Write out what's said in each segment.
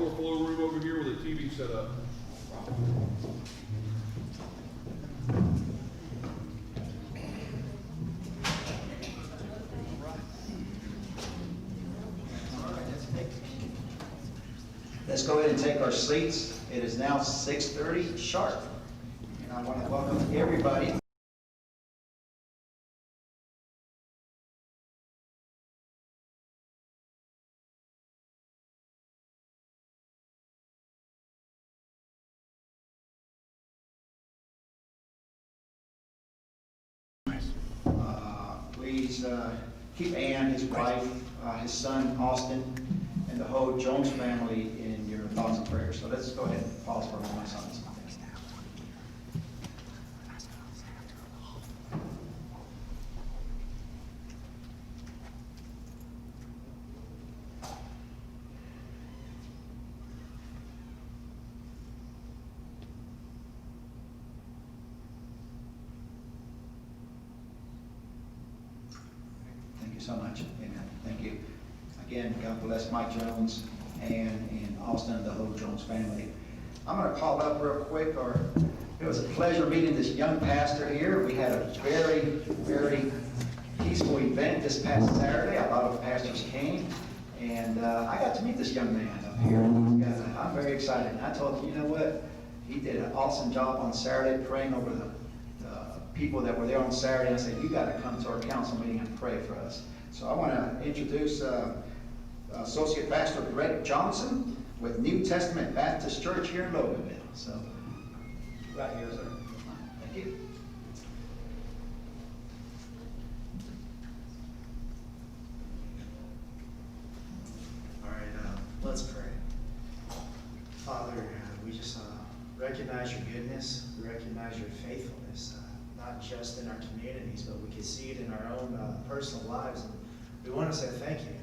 overflow room over here with a TV set up. Let's go ahead and take our seats. It is now 6:30 sharp. And I want to welcome everybody. Please keep Ann, his wife, his son Austin, and the whole Jones family in your thoughts and prayers. So let's go ahead and pause for a moment. Thank you so much. Amen. Thank you. Again, God bless Mike Jones and Austin and the whole Jones family. I'm going to call up real quick. It was a pleasure meeting this young pastor here. We had a very, very peaceful event this past Saturday. A lot of pastors came, and I got to meet this young man up here. I'm very excited. And I told him, you know what? He did an awesome job on Saturday praying over the people that were there on Saturday. I said, you got to come to our council meeting and pray for us. So I want to introduce Associate Pastor Greg Johnson with New Testament Baptist Church here in Loganville. So, right here, sir. Thank you. All right, let's pray. Father, we just recognize your goodness. We recognize your faithfulness, not just in our communities, but we can see it in our own personal lives. And we want to say thank you.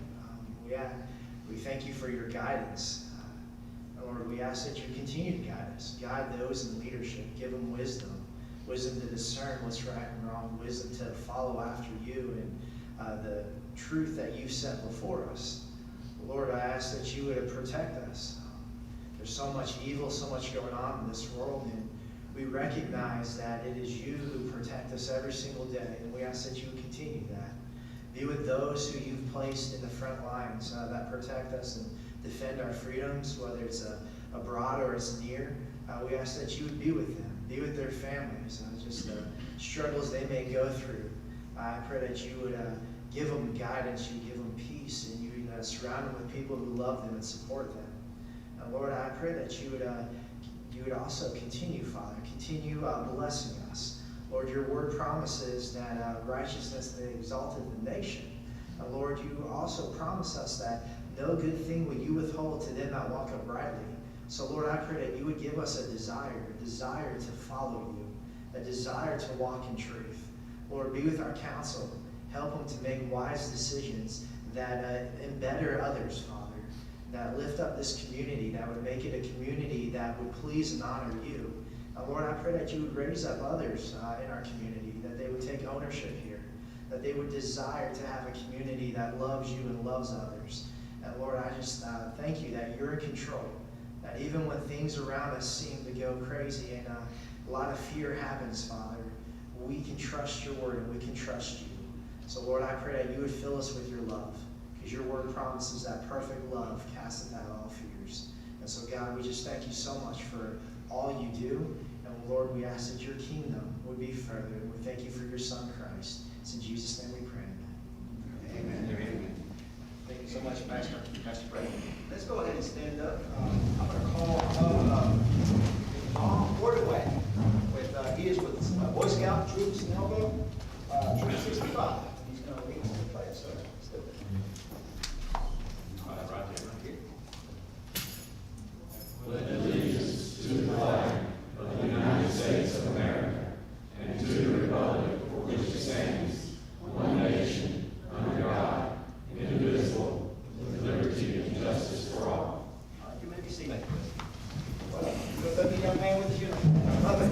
We thank you for your guidance. Lord, we ask that you continue to guide us. Guide those in leadership. Give them wisdom to discern what's right and wrong, wisdom to follow after you and the truth that you set before us. Lord, I ask that you would protect us. There's so much evil, so much going on in this world, and we recognize that it is you who protect us every single day, and we ask that you would continue that. Be with those who you've placed in the front lines that protect us and defend our freedoms, whether it's abroad or it's near. We ask that you would be with them, be with their families, just the struggles they may go through. I pray that you would give them guidance, you give them peace, and you would surround them with people who love them and support them. Lord, I pray that you would also continue, Father, continue blessing us. Lord, your word promises that righteousness that exalted the nation. Lord, you also promise us that no good thing will you withhold to them that walk uprightly. So, Lord, I pray that you would give us a desire to follow you, a desire to walk in truth. Lord, be with our council. Help them to make wise decisions that embetter others, Father, that lift up this community, that would make it a community that would please and honor you. Lord, I pray that you would raise up others in our community, that they would take ownership here, that they would desire to have a community that loves you and loves others. And Lord, I just thank you that you're in control, that even when things around us seem to go crazy and a lot of fear happens, Father, we can trust your word and we can trust you. So Lord, I pray that you would fill us with your love, because your word promises that perfect love casteth out all fears. And so God, we just thank you so much for all you do. And Lord, we ask that your kingdom would be further. And we thank you for your son, Christ. It's in Jesus' name we pray. Amen. Amen. Thank you so much, Pastor Brett. Let's go ahead and stand up. I'm going to call Tom Ordway. He is with Boy Scout Troop Snellville, Troop 65. He's going to lead us in prayer. So let's do it. Right here. Pledge allegiance to the flag of the United States of America and to the republic for which it stands, one nation, under God, indivisible, with liberty and justice for all. You may be seated. Let me young man with you. Love it.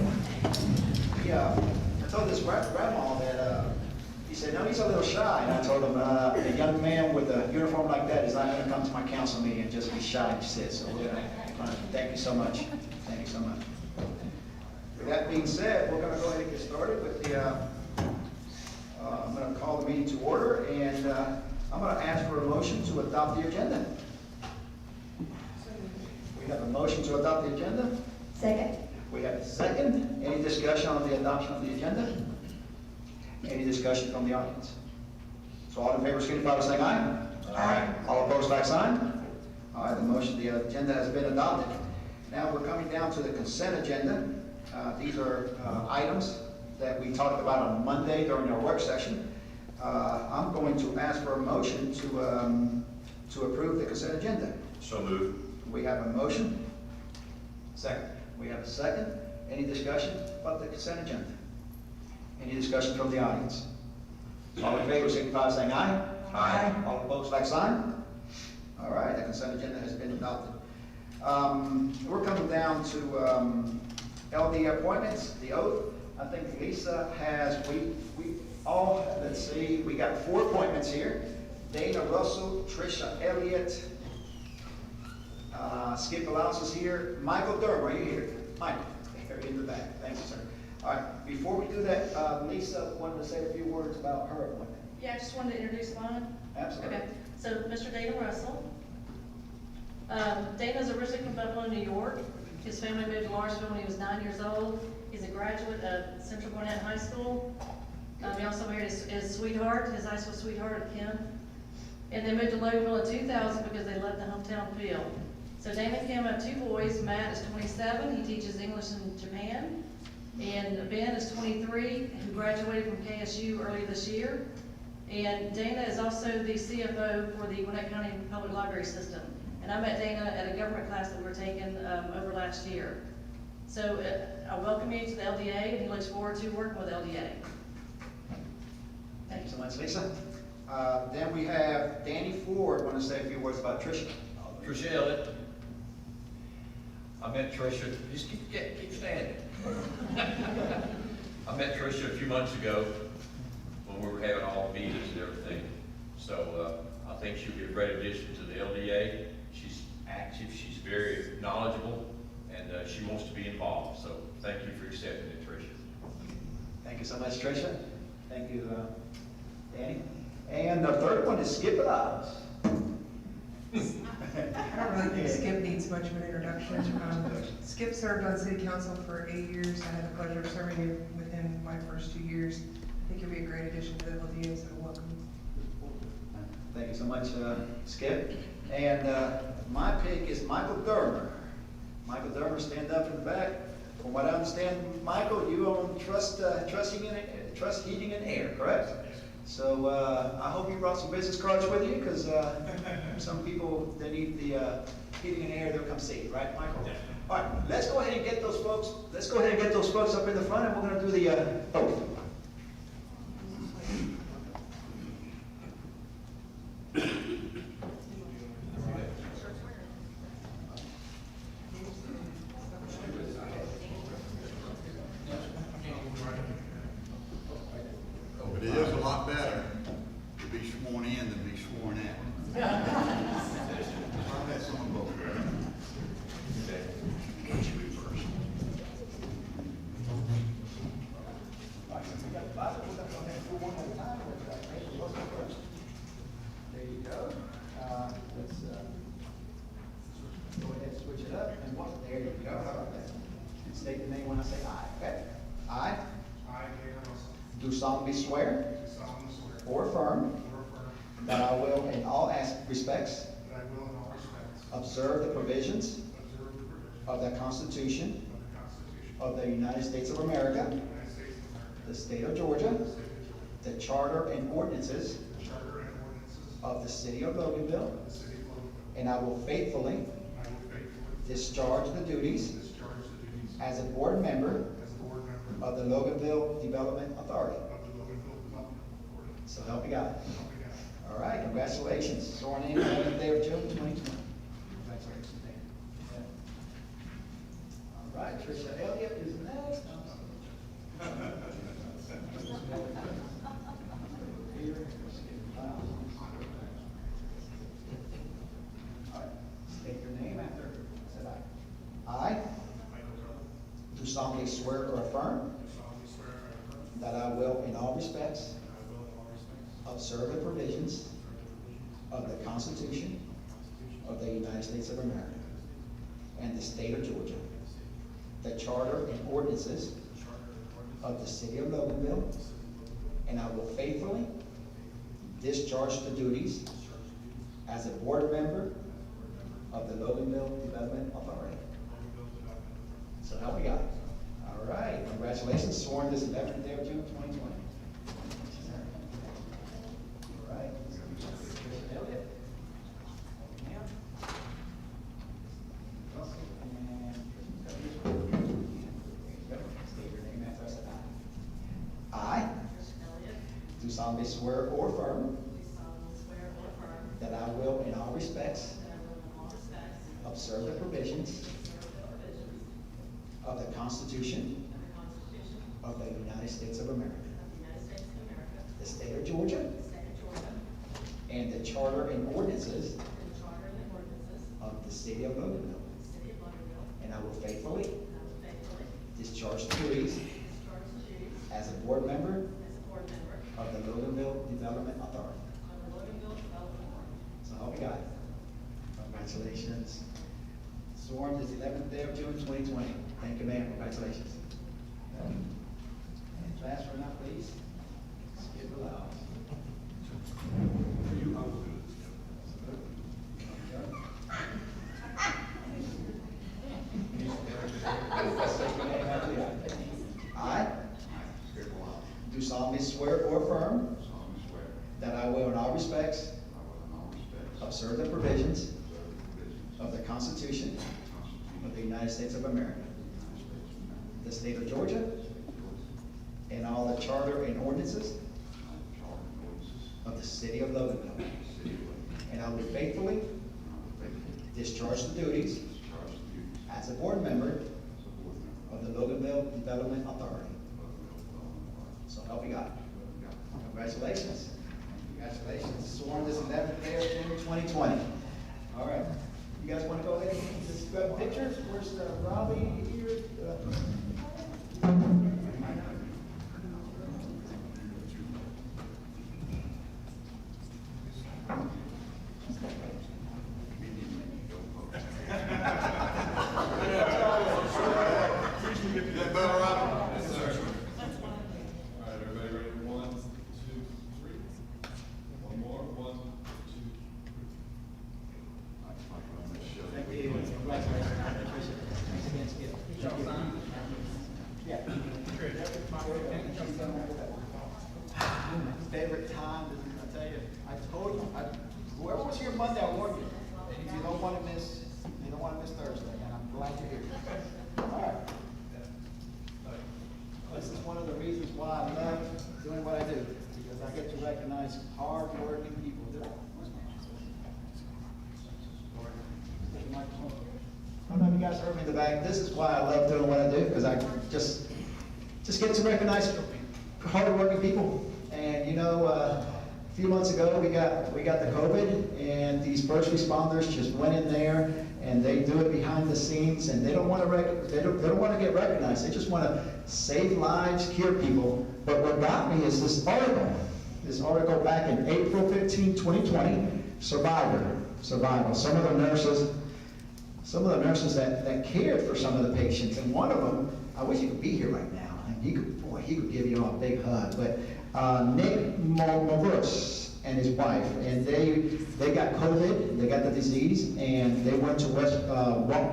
I told this grandma that he said, no, he's a little shy. And I told him, a young man with a uniform like like that is not going to come to my council meeting and just be shy and sit. So we're going to, thank you so much. Thank you so much. With that being said, we're going to go ahead and get started with the, I'm going to call the meeting to order, and I'm going to ask for a motion to adopt the agenda. We have a motion to adopt the agenda. Second. We have a second. Any discussion on the adoption of the agenda? Any discussion from the audience? So all in favor, signify by saying aye. Aye. All opposed, like sign. All right, the agenda has been adopted. Now we're coming down to the consent agenda. These are items that we talked about on Monday during our work session. I'm going to ask for a motion to approve the consent agenda. So moved. We have a motion. Second. We have a second. Any discussion about the consent agenda? Any discussion from the audience? All in favor, signify by saying aye. Aye. All opposed, like sign. All right, the consent agenda has been adopted. We're coming down to LD appointments, the oath. I think Lisa has, we all, let's see, we got 4 appointments here. Dana Russell, Tricia Elliott, Skip Allows is here. Michael Durham, are you here? Michael, here in the back. Thank you, sir. All right, before we do that, Lisa wanted to say a few words about her appointment. Yeah, I just wanted to introduce mine. Absolutely. Okay, so Mr. Dana Russell. Dana's originally from Buffalo, New York. His family moved to Lawrenceville when he was 9 years old. He's a graduate of Central Gwinnett High School. He also married his sweetheart, his high school sweetheart, Kim. And they moved to Loganville in 2000 because they loved the hometown feel. So Dana and Kim have 2 boys. Matt is 27. He teaches English in Japan. And Ben is 23, who graduated from KSU earlier this year. And Dana is also the CFO for the Gwinnett County Public Library System. And I met Dana at a government class that we were taking over last year. So I welcome you to the LDA, and he looks forward to working with LDA. Thank you so much, Lisa. Then we have Danny Ford, want to say a few words about Tricia. Tricia Elliott. I met Tricia, just keep standing. I met Tricia a few months ago when we were having all the meetings and everything. So I think she'll be a great addition to the LDA. She's active, she's very knowledgeable, and she wants to be involved. So thank you for accepting it, Tricia. Thank you so much, Tricia. Thank you, Danny. And the third one is Skip Allows. I don't really think Skip needs much of an introduction. Skip served on city council for 8 years. I had the pleasure of serving within my first 2 years. I think he'll be a great addition to the LDA, so welcome. Thank you so much, Skip. And my pick is Michael Durham. Michael Durham, stand up in the back. From what I understand, Michael, you own Trust Heating and Air, correct? So I hope you brought some business cards with you, because some people, they need the heating and air, they'll come see you, right, Michael? Yeah. All right, let's go ahead and get those folks. Let's go ahead and get those folks up in the front, and we're going to do the oath. But it is a lot better to be sworn in than be sworn at. I've had some of both. There you go. Let's go ahead and switch it up. And there you go. How about that? And state the name when I say aye, okay? I I, Dana Russell, do solemnly swear do solemnly swear or affirm or affirm that I will in all respects that I will in all respects observe the provisions observe the provisions of the Constitution of the Constitution of the United States of America, of the United States of America, the state of Georgia, the state of Georgia, the charter and ordinances the charter and ordinances of the city of Loganville, of the city of Loganville, and I will faithfully and I will faithfully discharge the duties discharge the duties as a board member as a board member of the Loganville Development Authority. of the Loganville Development Authority. So help me God. So help me God. All right, congratulations. Sworn in 11th day of June 2020. Congratulations, Dan. All right, Tricia Elliott is next. solemnly swear or affirm do solemnly swear or affirm that I will, in all respects, that I will in all respects observe the provisions observe the provisions of the Constitution of the Constitution of the United States of America and the state of Georgia, and the state of the charter and ordinances Georgia, the charter and ordinances of the city of Loganville, of the city of Loganville, and I will faithfully discharge the duties discharge the duties as a board member as a board member of the Loganville Development Authority. of Loganville Development Authority. So help me God. All right, congratulations, sworn this 11th day of June 2020. All right. Elliot. State your name after I said aye. I do solemnly swear or affirm We solemnly swear or affirm that I will, in all respects, that I will in all respects observe the provisions observe the provisions of the Constitution of the Constitution of the United States of America, of the United States of America, the state of Georgia, the state of Georgia, and the charter and ordinances and the charter and ordinances of the city of Loganville. of the city of Loganville, And I will faithfully and I will faithfully discharge the duties discharge the duties as a board member as a board member of the Loganville Development Authority. of the Loganville Development Authority. So help me God. Congratulations. Sworn this 11th day of June 2020. Thank you, ma'am. Congratulations. And last but not least, Skip Blau. You, I will do I do solemnly swear or affirm solemnly swear that I will, in all respects, I will in all respects observe the provisions observe the provisions of the Constitution of the Constitution of the United States of America, of the United States of America, the state of Georgia, the state of Georgia, and all the charter and ordinances and the charter and ordinances of the city of Loganville. of the city of Loganville, And I will faithfully and I will faithfully discharge the duties discharge the duties as a board member as a board member of the Loganville Development Authority. of the Loganville Development Authority. So help me God. God. Congratulations. Congratulations. Sworn this 11th day of June 2020. All right. You guys want to go ahead and just grab pictures? Where's Robbie here? Is that better, Rob? Yes, sir. All right, everybody ready? 1, 2, 3. One more. 1, 2, 3. Thank you. Congratulations. Thanks again, Skip. Yeah. Favorite time, I tell you, I told you, whoever was here Monday, I warned you. You don't want to miss Thursday, and I'm glad you're here. All right. This is one of the reasons why I love doing what I do, because I get to recognize hard-working people. I don't know if you guys heard me in the back. This is why I love doing what I do, because I just get to recognize hard-working people. And you know, a few months ago we got the COVID, and these first responders just went in there and they do it behind the scenes, and they don't want to they don't want to get recognized. They just want to save lives, cure people. But what got me is this article back in April 15, 2020, Survival. Some of the nurses that cared for some of the patients, and one of them, I wish he could be here right now, and he could give you all a big hug, but Nick Mavrus and his wife, and they got COVID, they got the disease, and they went to West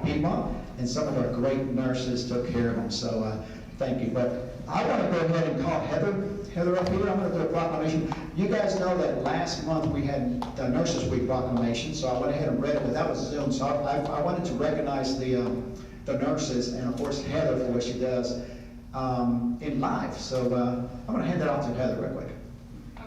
Piedmont, and some of our great nurses took care of them, so thank you. But I want to go ahead and call Heather up here. I'm going to do a proclamation. You guys know that last month we had the Nurses Week proclamation, so I went ahead and read it, but that was Zoom, so I wanted to recognize the nurses, and of course Heather for what she does in life. So I'm going to hand that off to Heather real quick.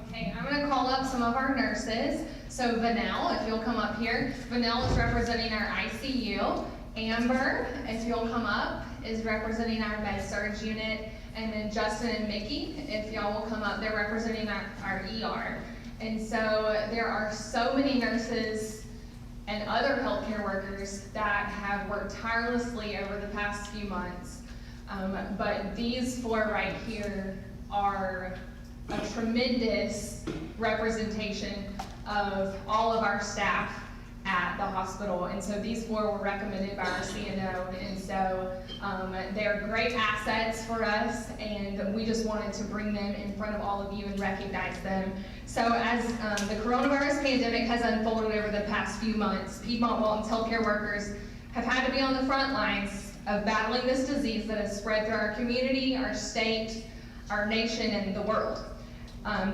Okay, I'm going to call up some of our nurses. So Vanell, if you'll come up here. Vanell is representing our ICU. Amber, if you'll come up, is representing our Med-Surg unit. And then Justin and Mickey, if y'all will come up, they're representing our ER. And so there are so many nurses and other healthcare workers that have worked tirelessly over the past few months. But these four right here are a tremendous representation of all of our staff at the hospital. And so these four were recommended by our CNO. And so they're great assets for us, and we just wanted to bring them in front of all of you and recognize them. So as the coronavirus pandemic has unfolded over the past few months, Piedmont Walton's healthcare workers have had to be on the front lines of battling this disease that has spread through our community, our state, our nation, and the world.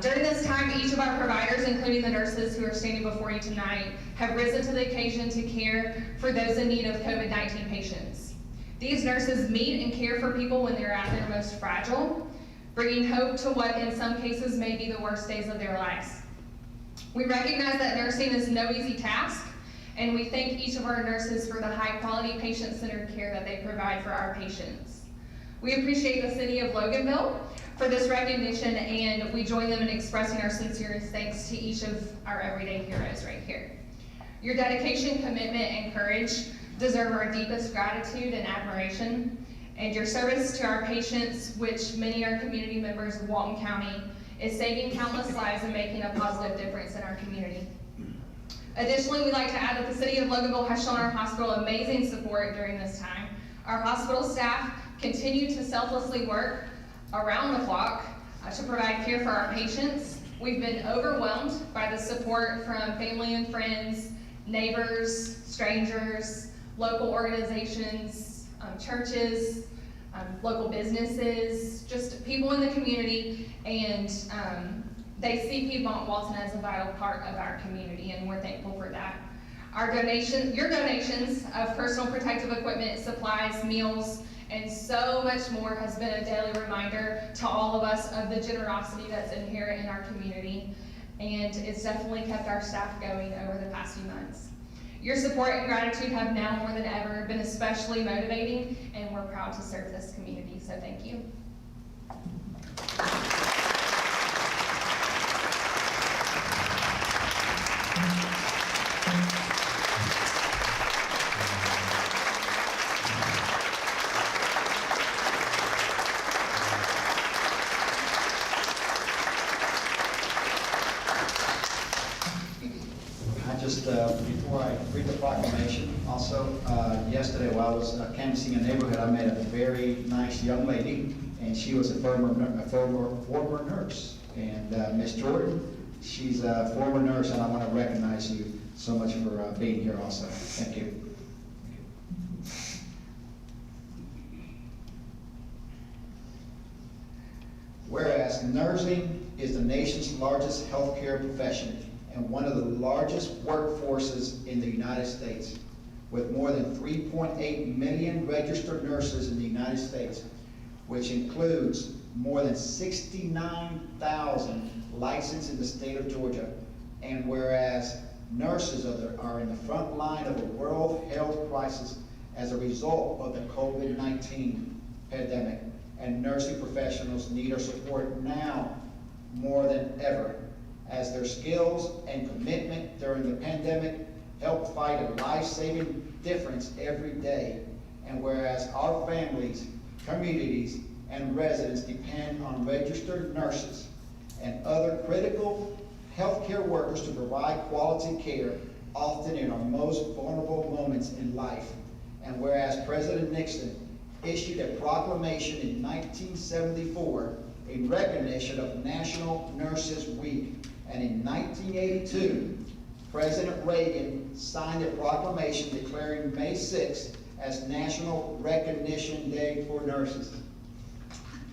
During this time, each of our providers, including the nurses who are standing before you tonight, have risen to the occasion to care for those in need of COVID-19 patients. These nurses meet and care for people when they're at their most fragile, bringing hope to what in some cases may be the worst days of their lives. We recognize that nursing is no easy task, and we thank each of our nurses for the high-quality, patient-centered care that they provide for our patients. We appreciate the City of Loganville for this recognition, and we join them in expressing our sincerest thanks to each of our everyday heroes right here. Your dedication, commitment, and courage deserve our deepest gratitude and admiration, and your service to our patients, which many are community members of Walton County, is saving countless lives and making a positive difference in our community. Additionally, we'd like to add that the City of Loganville has shown our hospital amazing support during this time. Our hospital staff continue to selflessly work around the clock to provide care for our patients. We've been overwhelmed by the support from family and friends, neighbors, strangers, local organizations, churches, local businesses, just people in the community, and they see Piedmont Walton as a vital part of our community, and we're thankful for that. Your donations of personal protective equipment, supplies, meals, and so much more has been a daily reminder to all of us of the generosity that's inherent in our community, and it's definitely kept our staff going over the past few months. Your support and gratitude have now more than ever been especially motivating, and we're proud to serve this community, so thank you. Before I read the proclamation, also, yesterday while I was canvassing a neighborhood, I met a very nice young lady, and she was a former nurse. And Miss Jordan, she's a former nurse, and I want to recognize you so much for being here also. Thank you. Whereas nursing is the nation's largest healthcare profession and one of the largest workforces in the United States, with more than 3.8 million registered nurses in the United States, which includes more than 69,000 licensed in the state of Georgia. And whereas nurses are in the front line of the world health crisis as a result of the COVID-19 pandemic, and nursing professionals need our support now more than ever, as their skills and commitment during the pandemic help fight a life-saving difference every day. And whereas our families, communities, and residents depend on registered nurses and other critical healthcare workers to provide quality care, often in our most vulnerable moments in life. And whereas President Nixon issued a proclamation in 1974 in recognition of National Nurses Week, and in 1982, President Reagan signed a proclamation declaring May 6th as National Recognition Day for Nurses.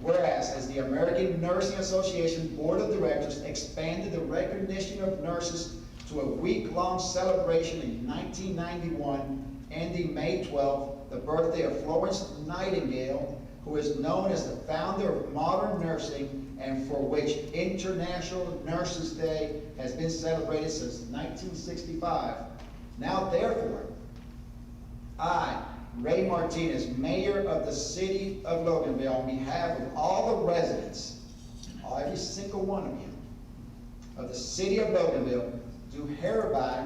Whereas, as the American Nursing Association Board of Directors expanded the recognition of nurses to a week-long celebration in 1991, ending May 12th, the birthday of Florence Nightingale, who is known as the founder of modern nursing, and for which International Nurses Day has been celebrated since 1965. Now, therefore, I, Ray Martinez, Mayor of the City of Loganville, on behalf of all the residents, every single one of you, of the City of Loganville, do hereby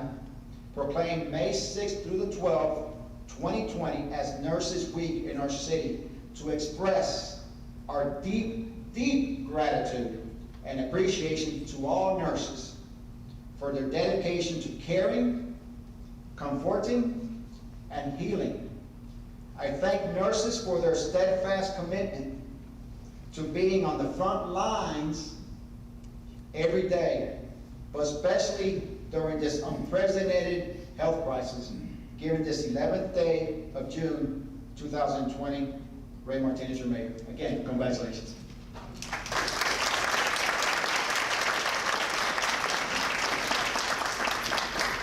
proclaim May 6th through the 12th, 2020 as Nurses Week in our city, to express our deep, deep gratitude and appreciation to all nurses for their dedication to caring, comforting, and healing. I thank nurses for their steadfast commitment to being on the front lines every day, but especially during this unprecedented health crisis, given this 11th day of June 2020. Ray Martinez, your mayor. Again, congratulations.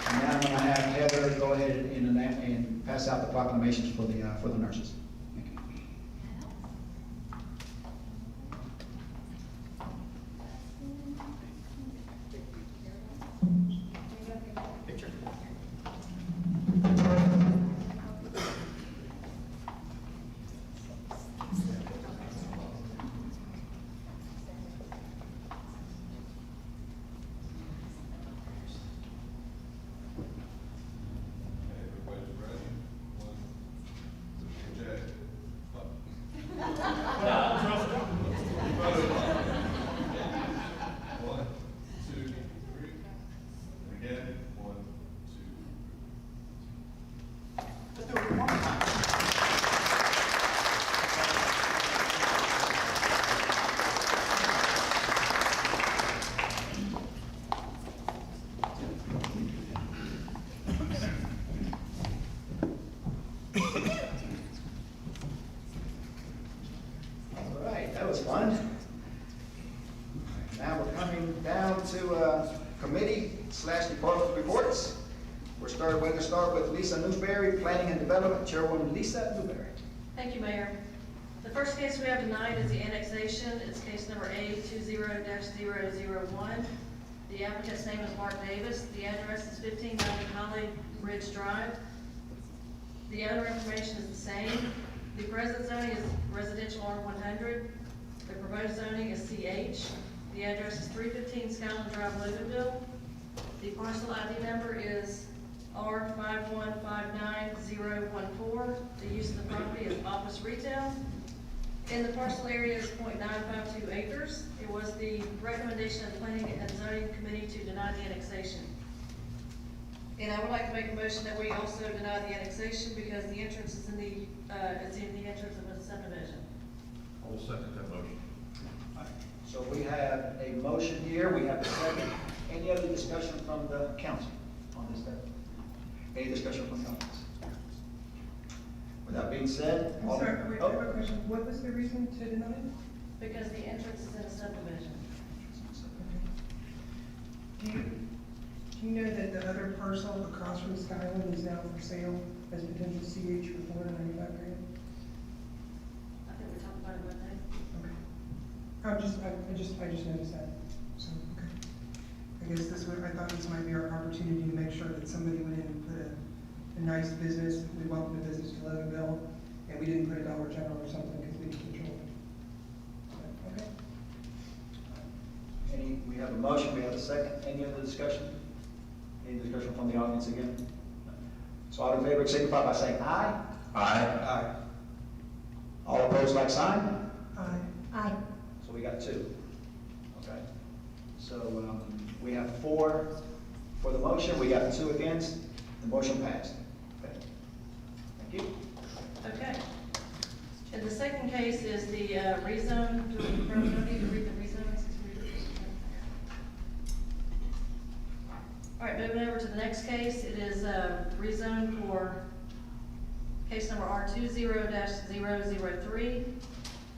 And now I'm going to have Heather go ahead and pass out the proclamations for the nurses. Thank you. Okay, everybody's ready? One, two, Jay. Up. One, two, three. And again, one, two, Let's do it one more time. All right, that was fun. Now we're coming down to committee/department reports. We're going to start with Lisa Newberry, Planning and Development, Chairwoman Lisa Newberry. Thank you, Mayor. The first case we have tonight is the annexation. It's case number A20-001. The applicant's name is Mark Davis. The address is 1590 Holly Ridge Drive. The other information is the same. The present zoning is residential R100. The proposed zoning is CH. The address is 315 Skyland Drive, Loganville. The parcel ID number is R5159014. The use of the property is office retail. And the parcel area is .952 acres. It was the recommendation of the Planning and Zoning Committee to deny the annexation. And I would like to make a motion that we also deny the annexation because the entrance is in the entrance of a subdivision. I will second that motion. So we have a motion here, we have a second. Any other discussion from the council on this step? Any discussion from the audience? With that being said, I'm sorry, wait, I have a question. What was the reason to deny it? Because the entrance is in a subdivision. Do you know that the other parcel across from Skyland is now for sale as potential CH for $495,000? I think we talked about it one day. Okay. I just noticed that, so, okay. I guess I thought this might be our opportunity to make sure that somebody went in and put a nice business, we welcome the business to Loganville, and we didn't put a Dollar General or something because we didn't control it. So, okay. we have a motion, we have a second. Any other discussion? Any discussion from the audience again? So all in favor, signify by saying aye. Aye. Aye. All opposed, like sign? Aye. Aye. So we got two. Okay. So we have 4 for the motion, we got 2 against. The motion passed. Okay. Thank you. Okay. And the second case is the rezone. Do we need to read the rezone? All right, moving over to the next case. It is rezone for case number R20-003.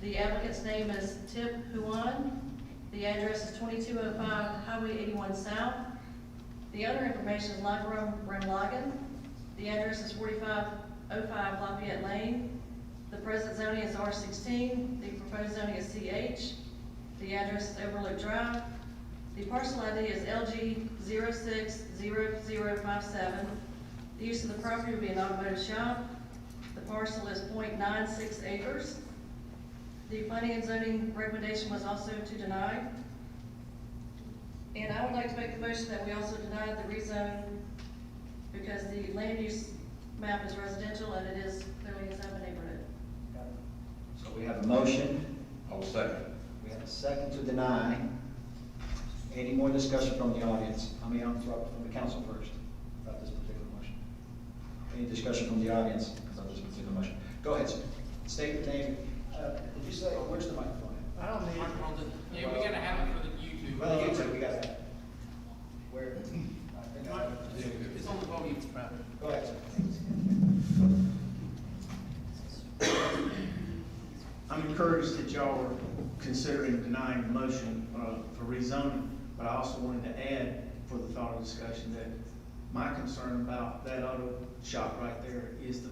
The applicant's name is Tip Huan. The address is 2205 Highway 81 South. The other information is Lagram Brenlagen. The address is 4505 Lafayette Lane. The present zoning is R16. The proposed zoning is CH. The address is Overlook Drive. The parcel ID is LG060057. The use of the property will be an automotive shop. The parcel is .96 acres. The planning and zoning recommendation was also to deny. And I would like to make the motion that we also deny the rezone because the land use map is residential and it is clearly inside the neighborhood. So a motion, I will second. we have a second to deny. Any more discussion from the audience? I'm from the council first about this particular motion. Any discussion from the audience about this particular motion? Go ahead, sir. State your name. Did you say, where's the microphone at? I don't need Yeah, we gotta have it for the YouTube. Well, you too, we got that. Where? It's on the podium. Go ahead, sir. I'm encouraged that y'all are considering denying the motion for rezoning, but I also wanted to add for the thought of discussion that my concern about that auto shop right there is the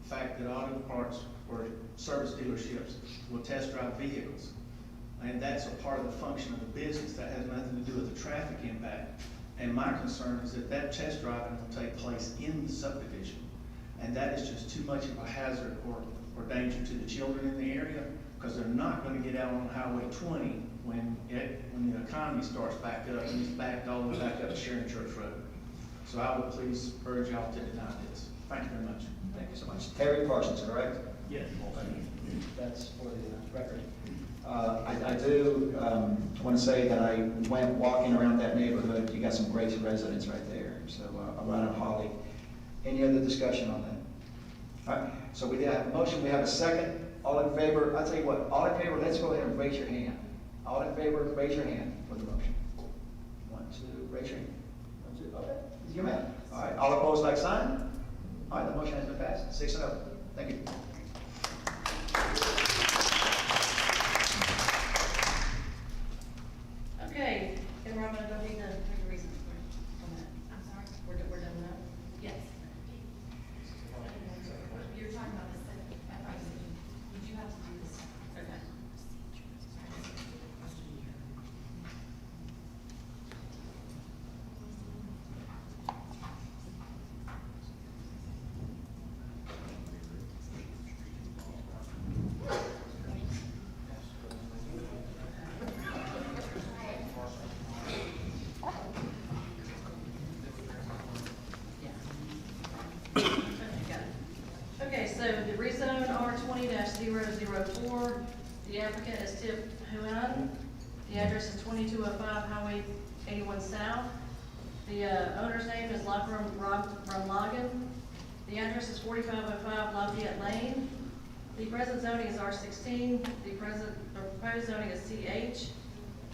fact that auto parts or service dealerships will test drive vehicles. And that's a part of the function of the business. That has nothing to do with the traffic impact. And my concern is that that test driving will take place in the subdivision. And that is just too much of a hazard or danger to the children in the area, because they're not gonna get out on Highway 20 when the economy starts back up and it's backed all the way back up to Sharon Church Road. So I would please urge y'all to deny this. Thank you very much. Thank you so much. Terry Parsons, correct? Yes. That's for the record. I do want to say that I went walking around that neighborhood. You got some great residents right there. So around Holly. Any other discussion on that? All right. So we did have a motion. We have a second. All in favor? I'll tell you what. All in favor, let's go ahead and raise your hand. All in favor, raise your hand for the motion. 1, 2, raise your hand. 1, 2, okay. Your man. All right. All opposed, like sign. All right. The motion has been passed. 6-0. Thank you. Okay, and Robin, I don't need to make a reason on that. I'm sorry? We're done now? Yes. You're talking about the second, would you have to do this? Okay. Okay, so the rezone R20-004, the applicant is Tip Huan. The address is 2205 Highway 81 South. The owner's name is Lakram Ramlagan. The address is 4505 Lafayette Lane. The present zoning is R16. The proposed zoning is CH.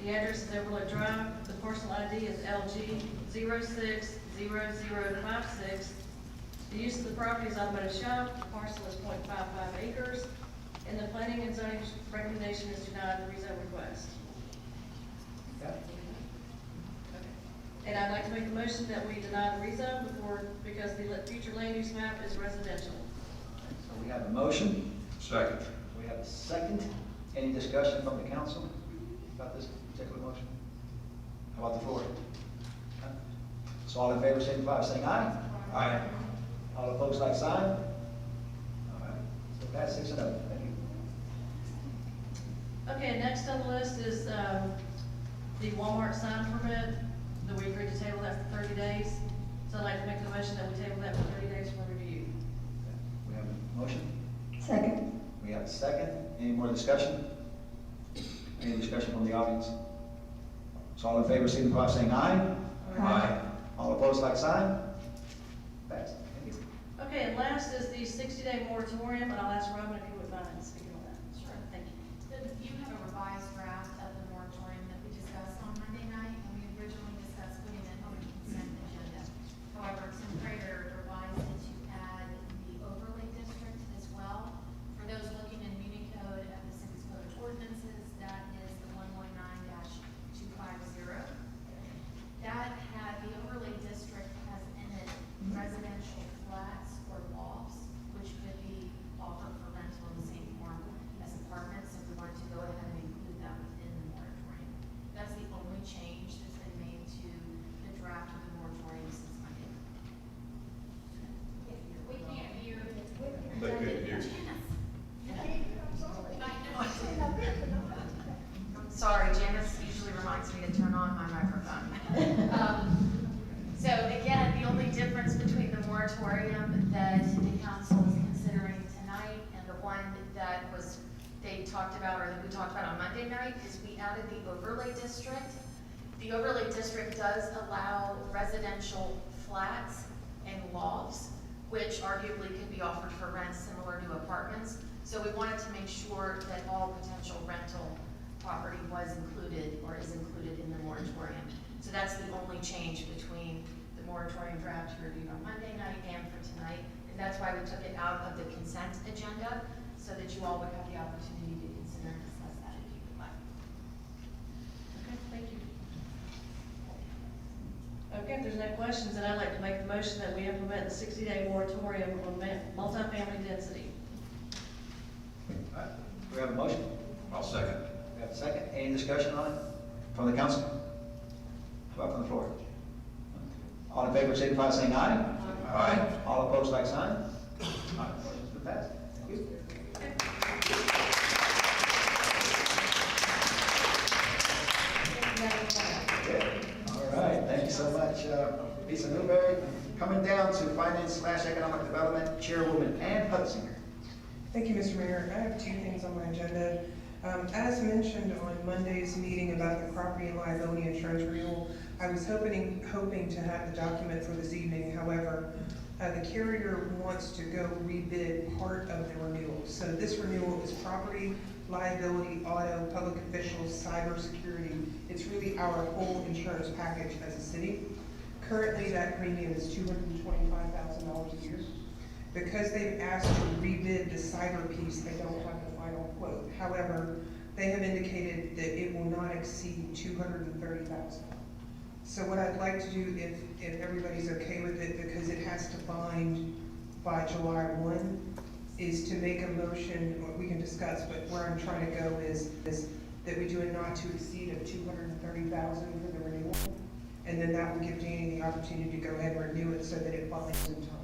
The address is Overlook Drive. The parcel ID is LG 060056. The use of the property is automotive shop. The parcel is 0.55 acres. And the planning and zoning recommendation is to deny the rezone request. Okay. And I'd like to make a motion that we deny the rezone because the future land use map is residential. So we have a motion. Second. We have a second. Any discussion from the council about this particular motion? How about the floor? None? So all in favor, signify by saying aye. Aye. All opposed, like sign. All right. So that's 6-0. Thank you. Okay, next on the list is the Walmart sign permit, that we agreed to table that for 30 days. So I'd like to make the motion that we table that for 30 days for review. We have a motion. Second. We have a second. Any more discussion? Any discussion from the audience? So all in favor, signify by saying aye. Aye. All opposed, like sign. Passed. Thank you. Okay, and last is the 60-day moratorium, and I'll ask Robin if you would mind speaking on that. Sure. Thank you. You have a revised draft of the moratorium that we discussed on Monday night, and we originally discussed putting it on the consent agenda. However, Tim Prater revised it to add the overlay district as well. For those looking in Muni Code at the city's code of ordinances, that is the 119-250. The overlay district has in it residential flats or lofts, which could be offered for rental in the same form as apartments, if we wanted to go ahead and include that within the moratorium. That's the only change that's been made to talked about, or that we talked about on Monday night, is we added the overlay district. The overlay district does allow residential flats and lofts, which arguably could be offered for rent similar to apartments. So we wanted to make sure that all potential rental property was included or is included in the moratorium. So that's the only change between the moratorium draft you reviewed on Monday night and for tonight. And that's why we took it out of the consent agenda, so that you all would have the opportunity to consider and discuss that if you would like. Okay, thank you. Okay, if there's no questions, then I'd like to make the motion that we implement the 60-day moratorium on multifamily density. All right, we have a motion. I'll second. We have a second. Any discussion on it from the council? How about from the floor? All in favor, signify by saying aye. Aye. All opposed, like sign. All right, motion's been passed. Thank you. Okay. All right, thank you so much, Lisa Newberry. Coming down to Finance/Economic Development, Chairwoman Ann Hutzinger. Thank you, Mr. Mayor. I have two things on my agenda. As mentioned on Monday's meeting about the property and liability insurance renewal, I was hoping to have the document for this evening. However, the carrier wants to go rebid part of the renewal. So this renewal is property, liability, auto, public officials, cybersecurity. It's really our whole insurance package as a city. Currently, that premium is $225,000 a year. Because they've asked to rebid the cyber piece, they don't have the final quote. However, they have indicated that it will not exceed $230,000. So what I'd like to do, if everybody's okay with it, because it has to bind by July 1, is to make a motion, what we can discuss, but where I'm trying to go is that we do a not to exceed of $230,000 for the renewal. And then that will give Danny the opportunity to go ahead and renew it so that it binds in time.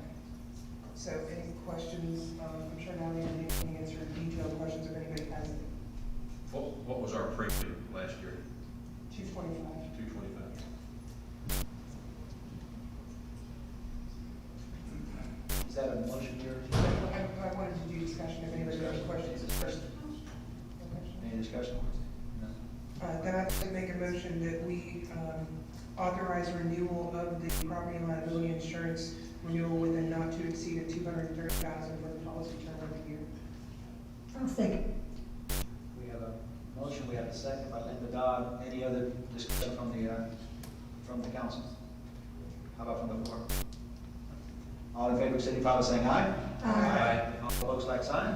So any questions? I'm sure now we can answer detailed questions if anybody has them. What was our premium last year? 225. 225. Is that a motion here? I wanted to do discussion if anybody has questions first. Any discussion? No. Then I'd like to make a motion that we authorize renewal of the property and liability insurance renewal with a not to exceed of $230,000 for the policy term of the year. I'll second. We have a motion, we have a second by Linda Dodd. Any other discussion from the council? How about from the floor? All in favor, signify by saying aye. Aye. All opposed, like sign.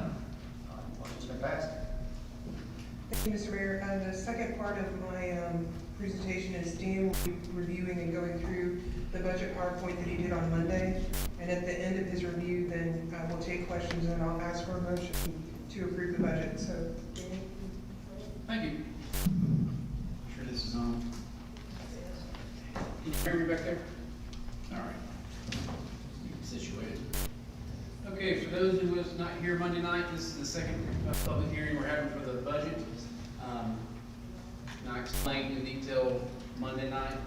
All right, motion's been passed. Thank you, Mr. Mayor. The second part of my presentation is Dan will be reviewing and going through the budget PowerPoint that he did on Monday. And at the end of his review, then we'll take questions and I'll ask for a motion to approve the budget. So, Dan? Thank you. Sure this is on. Can you hear me back there? All right. Situated. Okay, for those who was not here Monday night, this is the second public hearing we're having for the budget. I explained in detail Monday night.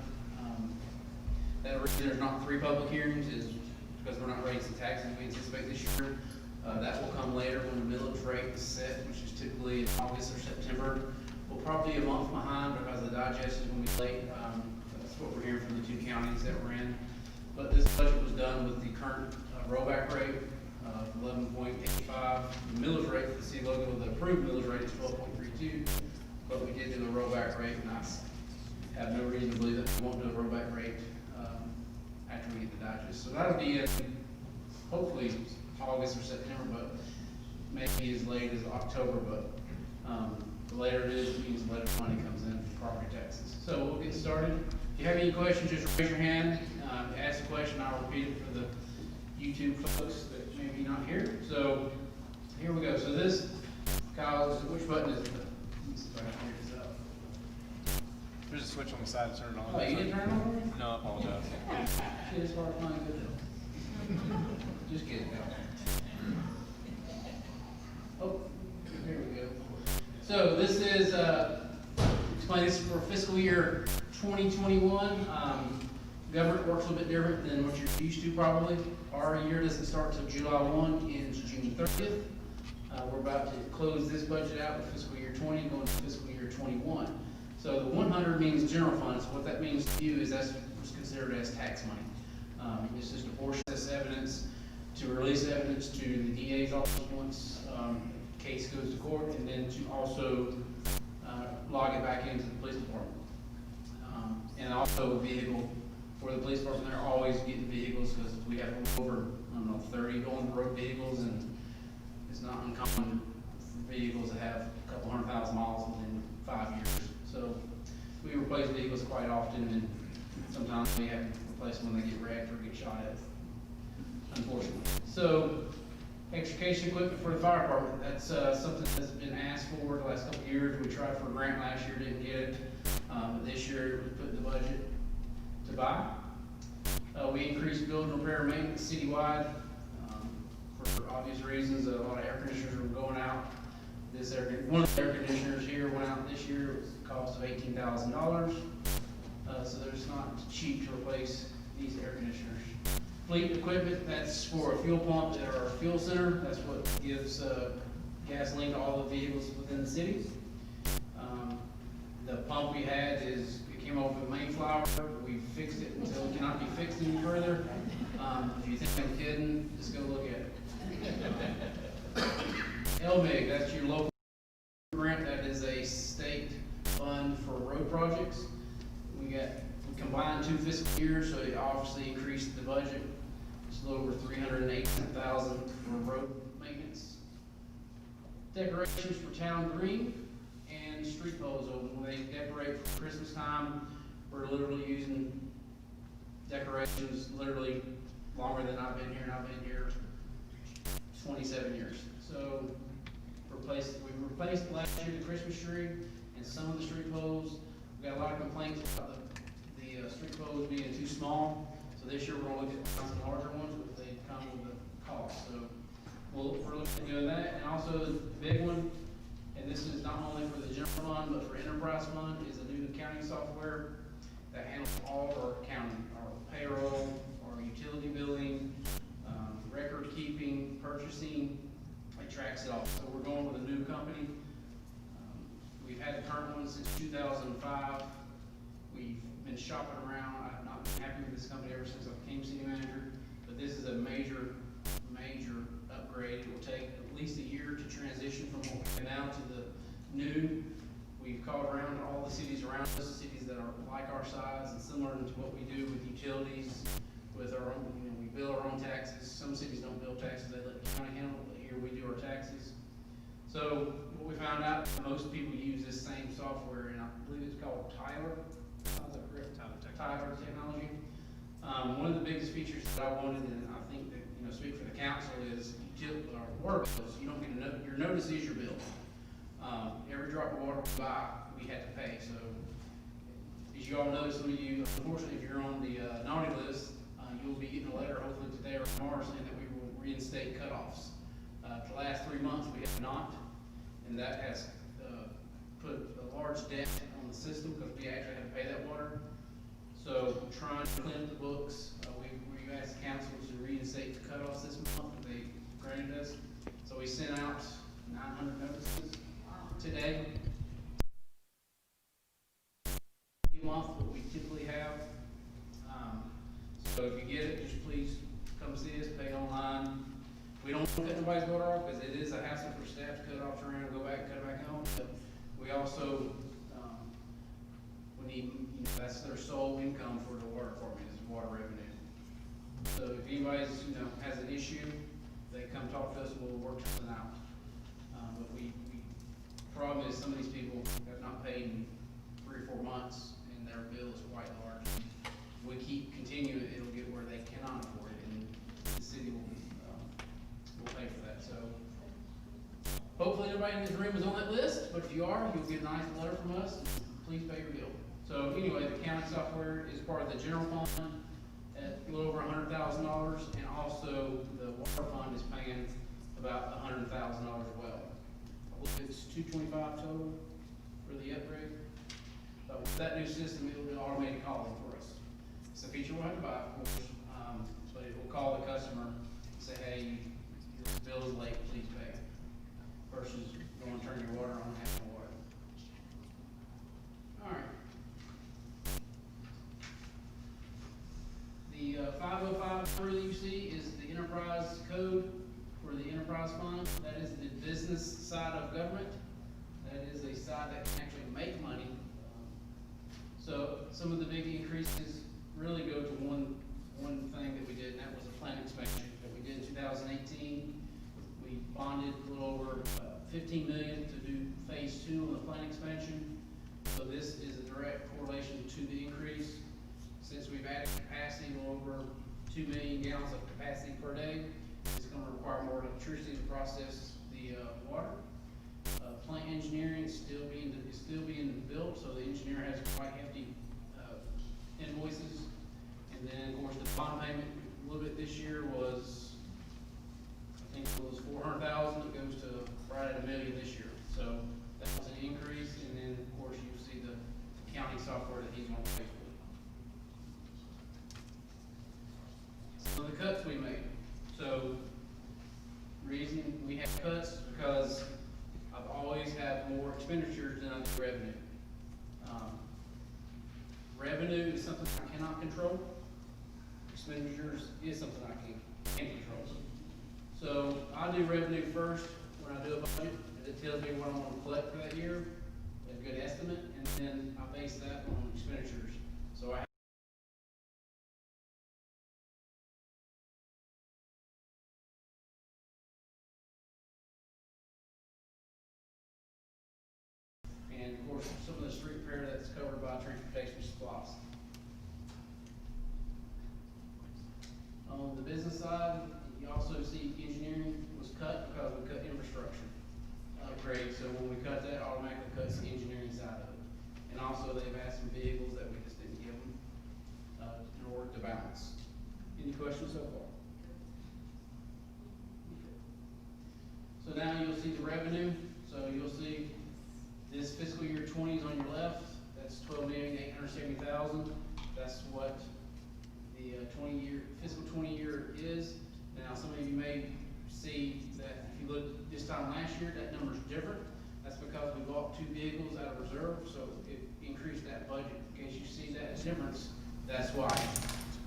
That reason there's not 3 public hearings is because we're not raising taxes we anticipate this year. That will come later when the millage rate is set, which is typically in August or September. We'll probably be a month behind because the digest is going to be late. That's what we're hearing from the 2 counties that we're in. But this budget was done with the current rollback rate of 11.85. The millage rate for the C logo, the approved millage rate is 12.32. But we did do a rollback rate, and I have no reason to believe that we won't do a rollback rate after we get the digest. So that'll be in hopefully August or September, but maybe as late as October. But the later it is, it means the later money comes in for property taxes. So we'll get started. If you have any questions, just raise your hand. Ask a question. I'll repeat it for the YouTube folks that may be not here. So here we go. So this, Kyle, which button is it? Let's see if I can figure this out. There's a switch on the side to turn it on. Oh, you didn't turn it on? No, I apologize. Shit, it's hard to find good. Just kidding. Oh, here we go. So this is, explain this for fiscal year 2021. Government works a little bit different than what you're used to probably. Our year doesn't start till July 1, ends June 30th. We're about to close this budget out for fiscal year 20, going to fiscal year 21. So the 100 means general fund. So what that means to you is that's what's considered as tax money. It's just a portion of this evidence to release evidence to the DA's office once case goes to court, and then to also log it back into the police department. And also a vehicle for the police department. They're always getting vehicles because we have over, I don't know, 30 on the road vehicles, and it's not uncommon for vehicles to have a couple 100,000 miles within 5 years. So we replace vehicles quite often, and sometimes we have to replace them when they get wrecked or get shot at, unfortunately. So extrication equipment for the fire department, that's something that's been asked for the last couple of years. We tried for a grant last year, didn't get it. But this year it was put in the budget to buy. We increased building repair and maintenance citywide for obvious reasons. A lot of air conditioners were going out. One of the air conditioners here went out this year. It was a cost of $18,000. So there's not cheap to replace these air conditioners. Fleet equipment, that's for a fuel pump at our fuel center. That's what gives gasoline to all the vehicles within the city. The pump we had it came off of Mayflower. We fixed it until it cannot be fixed any further. If you think I'm kidding, just go look at it. LMIG, that's your local grant. That is a state fund for road projects. We combined 2 fiscal years, so it obviously increased the budget. It's a little over $380,000 for road maintenance. Decorations for town green and street poles. When they decorate for Christmas time, we're literally using decorations literally longer than I've been here, and I've been here 27 years. So we replaced last year the Christmas tree and some of the street poles. We got a lot of complaints about the street poles being too small. So this year we're going to look at some larger ones, but they come with a cost. So we're looking at doing that. And also the big one, and this is not only for the general fund, but for enterprise fund, is a new accounting software that handles all of our accounting, our payroll, our utility billing, record keeping, purchasing. It tracks it all. So we're going with a new company. We've had the current one since 2005. We've been shopping around. I've not been happy with this company ever since I became city manager, but this is a major upgrade. It will take at least a year to transition from what we have now to the new. We've called around to all the cities around us, cities that are like our size and similar to what we do with utilities, with our own, we bill our own taxes. Some cities don't bill taxes, they let the county handle it, but here we do our taxes. So what we found out, most people use this same software, and I believe it's called Tyler. How's that correct? Tyler Technology. One of the biggest features that I wanted, and I think that, speak for the council, is water bills. You don't get your notice is your bill. Every drop of water we buy, we had to pay. So as you all know, some of you, unfortunately, if you're on the naughty list, you'll be getting a letter hopefully today or tomorrow saying that we will reinstate cutoffs. The last 3 months we have not, and that has put a large debt on the system because we actually had to pay that water. So trying to clean up the books, we asked the council to reinstate the cutoffs this month, and they granted us. So we sent out 900 notices today. A month, what we typically have. So if you get it, just please come see us, pay online. We don't cut anybody's water off because it is a hassle for staff to cut off around, go back, cut it back on. But we also we need, that's their sole income for the water department is water revenue. So if anybody's has an issue, they come talk to us, we'll work something out. But problem is some of these people have not paid in 3 or 4 months, and their bill is quite large. If we keep continuing, it'll get where they cannot afford it, and the city will pay for that. So hopefully everybody in this room is on that list, but if you are, you'll get a nice letter from us. Please pay your bill. So anyway, the accounting software is part of the general fund at a little over $100,000, and also the water fund is paying about $100,000 as well. I believe it's $225 total for the upgrade. But with that new system, it'll do automated calling for us. It's a feature we'll have to buy, of course, but it will call the customer and say, hey, your bill is late, please pay. number that you see is the enterprise code for the enterprise fund. That is the business side of government. That is a side that can actually make money. So some of the big increases really go to one thing that we did, and that was a plant expansion that we did in 2018. We bonded a little over 15 million to do phase 2 of the plant expansion. So this is a direct correlation to the increase. Since we've added capacity, a little over 2 million gallons of capacity per day, it's going to require more electricity to process the water. Plant engineering is still being built, so the engineer has quite hefty invoices. And then, of course, the bond payment a little bit this year was, I think it was 400,000. It goes to right at $1 million this year. So that was an increase. And then, of course, you see the accounting software that he's going to pay for. So the cuts we made. So reason we have cuts because I've always had more expenditures than I do revenue. Revenue is something I cannot control. Expenditures is something I can control. So I do revenue first when I do a budget, and it tells me what I'm going to collect for that year, a good estimate, and then I base that on expenditures. So I and of course, some of the street repair that's covered by transportation supplies. On the business side, you also see engineering was cut because we cut infrastructure upgrade. So when we cut that, automatically cuts the engineering side of it. And also they've asked some vehicles that we just didn't give them in order to balance. Any questions so far? Okay. So now you'll see the revenue. So you'll see this fiscal year 20 is on your left. That's 12,870,000. That's what the fiscal 20 year is. Now, some of you may see that if you look this time last year, that number's different. That's because we bought 2 vehicles out of reserve, so it increased that budget. In case you see that difference, that's why.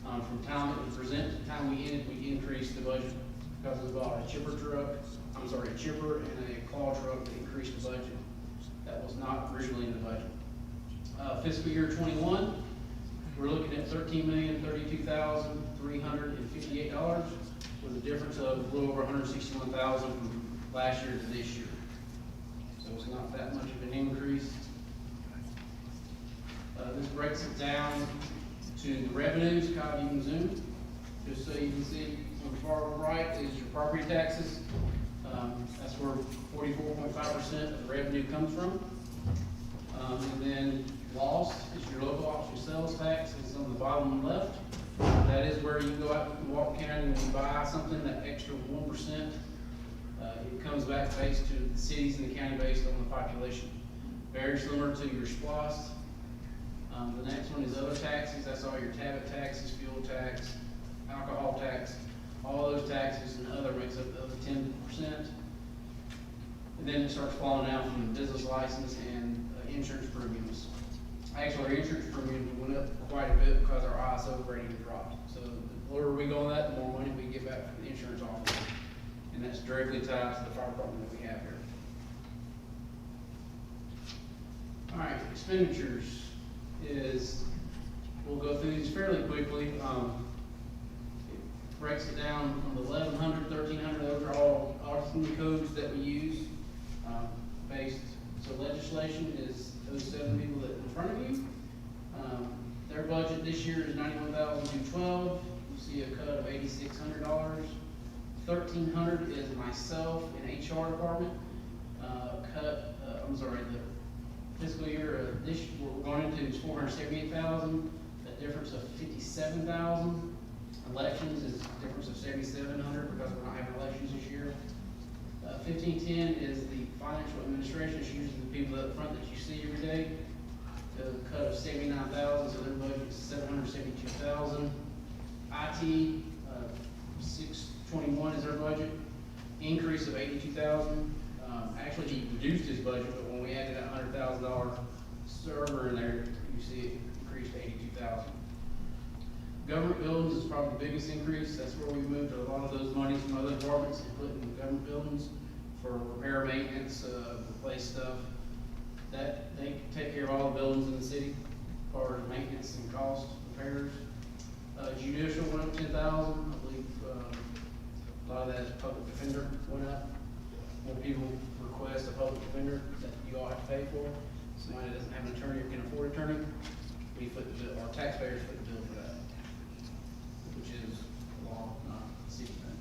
From time that we present to the time we ended, we increased the budget because we bought a chipper and a claw truck that increased the budget. That was not originally in the budget. Fiscal year 21, we're looking at $13,032,358 with a difference of a little over $161,000 from last year to this year. So it's not that much of an increase. This breaks it down to the revenues. Kyle, you can zoom, just so you can see on the far right is your property taxes. That's where 44.5% of the revenue comes from. And then lost is your local option sales tax. It's on the bottom left. That is where you go out in Walton County and you buy something, that extra 1%. It comes back based to the cities and the county based on the population. Very similar to your SPOS. The next one is other taxes. That's all your tablet taxes, fuel tax, alcohol tax, all those taxes, and other makes up the other 10%. And then it starts falling out from the business license and insurance premiums. Actually, our insurance premiums went up quite a bit because our ISO rating dropped. So the lower we go on that, the more money we get back from the insurance office. And that's directly tied to the fire department that we have here. All right, expenditures is, we'll go through these fairly quickly. It breaks it down from the 1100, 1300, those are all the codes that we use based. So legislation is those 7 people that are in front of you. Their budget this year is $91,212. You see a cut of $8,600. 1,300 is myself and HR department. The fiscal year this we're going into is $478,000. A difference of $57,000. Elections is a difference of $7,700 because we're not having elections this year. 1510 is the financial administration. It's usually the people up front that you see every day. The cut of $79,000, so their budget is $772,000. IT, 621 is their budget. Increase of $82,000. Actually, he reduced his budget, but when we added that $100,000 server in there, you see it increased to $82,000. Government buildings is probably the biggest increase. That's where we moved a lot of those monies from other departments and put in government buildings for repair, maintenance, replace stuff. That, they take care of all the buildings in the city, as far as maintenance and cost, repairs. Judicial went up 10,000, I believe, a lot of that is public defender went up. More people request a public defender that you all have to pay for. Somebody that doesn't have an attorney or can afford an attorney, we foot the bill, our taxpayers foot the bill for that, which is law, not a city thing.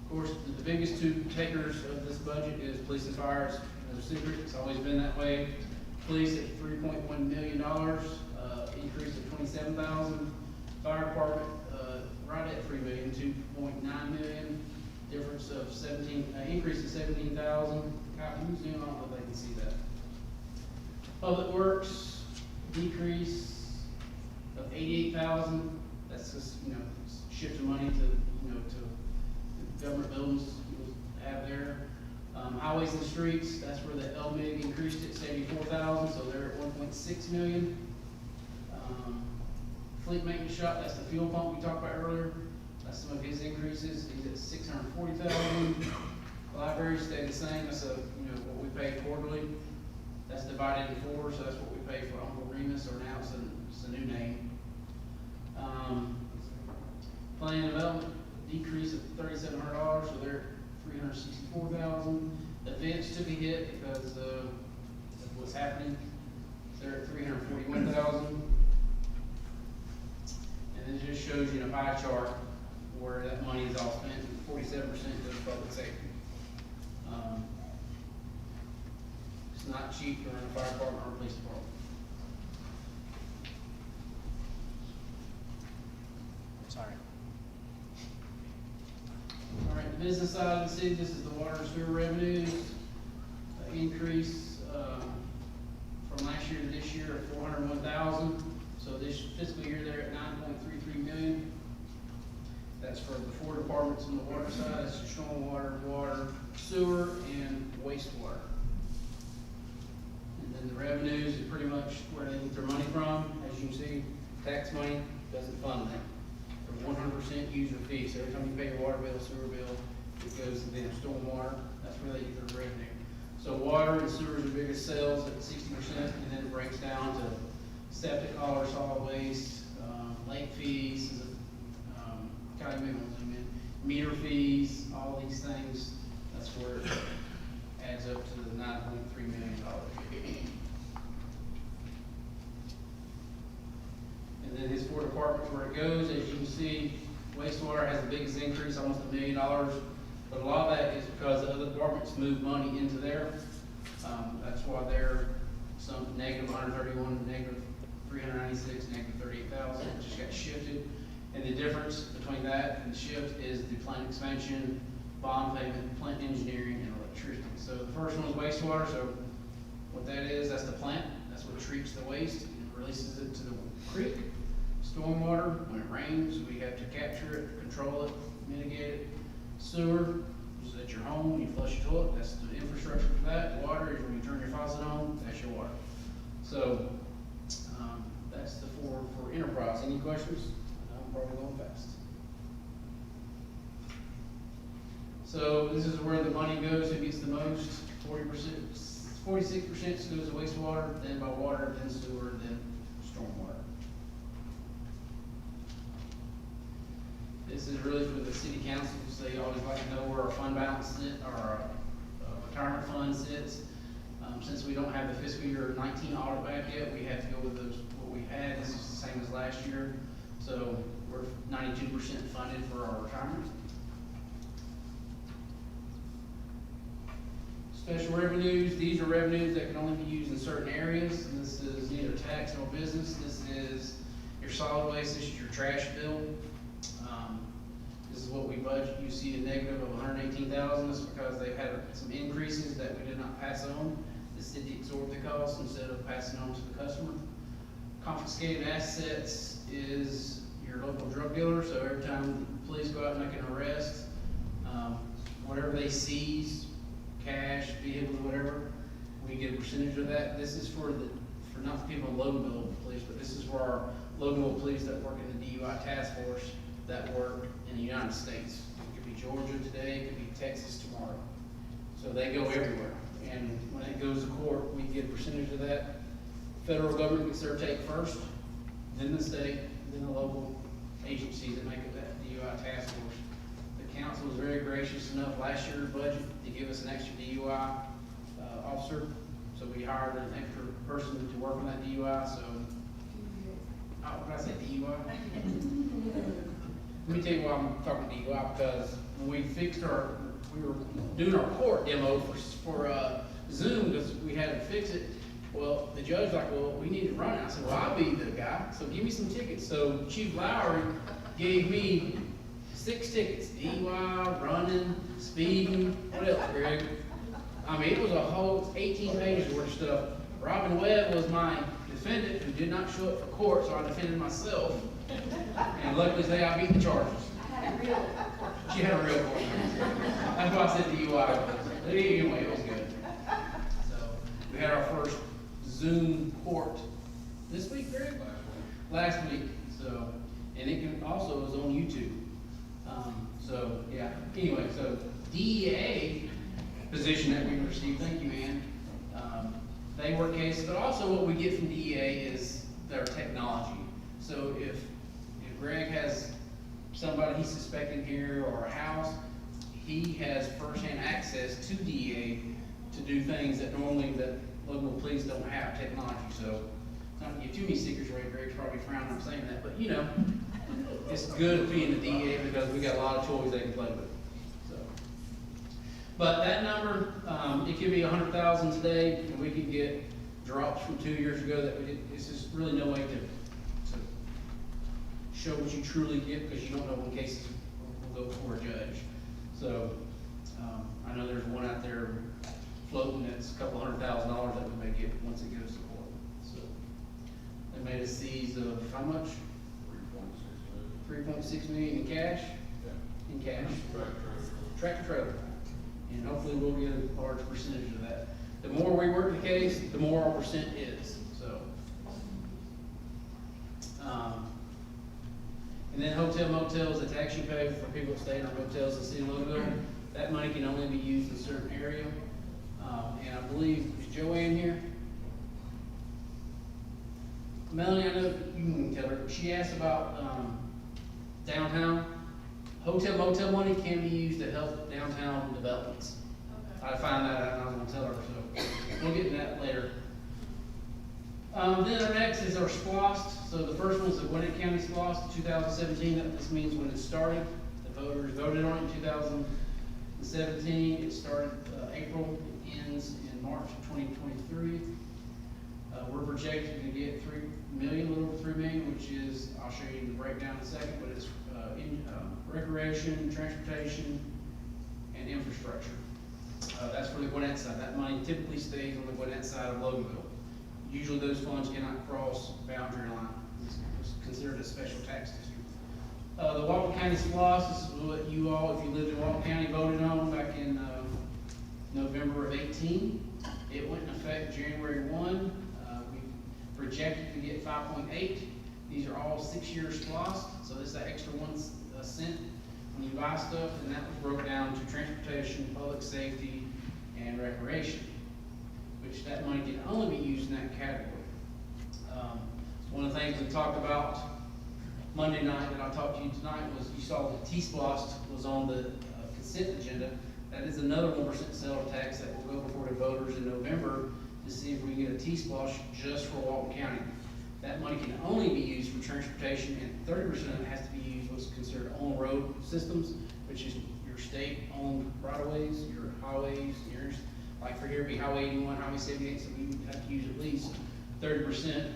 Of course, the biggest two takers of this budget is police and fire. It's no secret, it's always been that way. Police at $3.1 million, increase of 27,000. Fire department, right at $3 million, $2.9 million, difference of increase of 17,000. Who's doing, I don't know if they can see that. Public Works, decrease of 88,000. That's just, shift of money to, to government buildings you have there. Highways and streets, that's where the LMIG increased at 74,000, so they're at 1.6 million. Fleet maintenance shop, that's the fuel pump we talked about earlier. That's some of his increases. He's at 640,000. Library stayed the same. That's what we pay quarterly. That's divided into 4, so that's what we pay for Uncle Remus, or now it's a new name. Planning and development, decrease of $3,700, so they're $364,000. Events took a hit because of what's happening. They're at $341,000. And it just shows you in a pie chart where that money is all spent. 47% goes to public safety. It's not cheap to run a fire department or a police department. Sorry. All right, the business side of the city, this is the water and sewer revenues. Increase from last year to this year of 401,000. So this fiscal year they're at 9.33 million. That's for the 4 departments on the water side. That's stormwater, water, sewer, and wastewater. And then the revenues is pretty much where they get their money from. As you can see, tax money doesn't fund that. They're 100% user fee. So every time you pay your water bill, sewer bill, it goes to them. Stormwater, that's where they get their revenue. So water and sewer is the biggest sales at 60%, and then it breaks down to septic, hauler, solid waste, lake fees, meter fees, all these things. That's where it adds up to the $9.3 million. And then his 4 departments where it goes, as you can see, wastewater has the biggest increase, almost $1 million. But a lot of that is because the other departments move money into there. That's why they're some negative 131, negative 396, negative 38,000. It just got shifted. And the difference between that and the shift is the plant expansion, bond payment, plant engineering, and electricity. So the first one is wastewater. So what that is, that's the plant. That's what treats the waste and releases it to the creek. Stormwater, when it rains, we have to capture it, control it, mitigate it. Sewer is at your home, when you flush your toilet, that's the infrastructure for that. Water is when you turn your faucet on, that's your water. So that's the 4 for enterprise. Any questions? I'm probably going fast. So this is where the money goes, who gets the most. 40%, 46% goes to wastewater, then by water, then sewer, then stormwater. This is really for the city councils. They always like to know where our fund balance sits, our retirement fund sits. Since we don't have the fiscal year 19 audit back yet, we have to go with what we had. This is the same as last year. So we're 92% funded for our retirement. Special revenues, these are revenues that can only be used in certain areas. And this is neither tax nor business. This is your solid waste, this is your trash bill. This is what we budget. You see a negative of 118,000. That's because they've had some increases that we did not pass on. The city absorbed the cost instead of passing on to the customer. Confiscated assets is your local drug dealer. So every time the police go out and make an arrest, whatever they seize, cash, vehicles, whatever, we get a percentage of that. This is for the for not the people in Loganville Police, but this is for our Loganville Police that work in the DUI task force that work in the United States. It could be Georgia today, it could be Texas tomorrow. So they go everywhere. And when it goes to court, we get a percentage of that. Federal government gets their take first, then the state, then the local agencies that make up that DUI task force. The council was very gracious enough last year's budget to give us an extra DUI officer. So we hired an extra person to work on that DUI, so, what did I say, DUI? Let me tell you why I'm talking DUI, because when we were doing our court demo for Zoom, because we had to fix it. Well, the judge was like, well, we need to run it. I said, well, I'll be the guy, so give me some tickets. So Chief Lowry gave me 6 tickets: DUI, running, speeding. What else, Greg? I mean, it was a whole 18 pages worth of stuff. Robin Webb was my defendant who did not show up for court, so I defended myself. And luckily today I beat the charges. She had a real court. That's why I said DUI. But anyway, it was good. So we had our first Zoom court this week, Greg? Last week. So, and it can also is on YouTube. So yeah. Anyway, so DEA position that we received. Thank you, Ann. They work cases, but also what we get from DEA is their technology. So if Greg has somebody he's suspecting here or a house, he has firsthand access to DEA to do things that normally that local police don't have technology. So not to give too many secrets away, Greg's probably frowning on saying that, but you know, it's good being the DEA because we got a lot of toys they can play with. So, but that number, it could be 100,000 today, and we could get drops from 2 years ago that we did. It's just really no way to show what you truly get because you don't know when cases will go before a judge. So I know there's one out there floating that's a couple $100,000 that we may get once it goes to court. So they made a seize of how much? 3.6 million in cash. Yeah. In cash. Tractor Trailer. And hopefully we'll get a large percentage of that. The more we work the case, the more our percent is. So. And then hotel motels, the tax you pay for people that stay in our motels in the city of Louisville, that money can only be used in a certain area. And I believe, is Joanne here? Melanie, I know you can tell her. She asked about downtown. Hotel motel money can be used to help downtown developments. Okay. I found that out and I was going to tell her, so we'll get to that later. Then our next is our SPLOST. So the first one is the Gwinnett County SPLOST 2017. This means when it started, the voters voted on it in 2017. It started April, it ends in March of 2023. We're projected to get $3 million, a little over $3 million, which is, I'll show you the breakdown in a second, but it's in recreation, transportation, and infrastructure. That's for the Gwinnett side. That money typically stays on the Gwinnett side of Loganville. Usually those funds cannot cross boundary line. It's considered a special tax district. The Walton County SPLOST, this is what you all, if you lived in Walton County, voted on back in November of 18. It went in effect January 1. We projected to get 5.8. These are all 6-year SPLOST, so this is that extra 1 cent when you buy stuff, and that was broke down to transportation, public safety, and recreation, which that money can only be used in that category. One of the things we talked about Monday night that I talked to you tonight was you saw the T-SPLOST was on the consent agenda. That is another 1% sales tax that will go before the voters in November to see if we can get a T-SPLOST just for Walton County. That money can only be used for transportation, and 30% of it has to be used what's considered on-road systems, which is your state-owned right-of-ways, your highways, yours. Like for here, it'd be Highway 81, Highway 78, so we would have to use at least 30%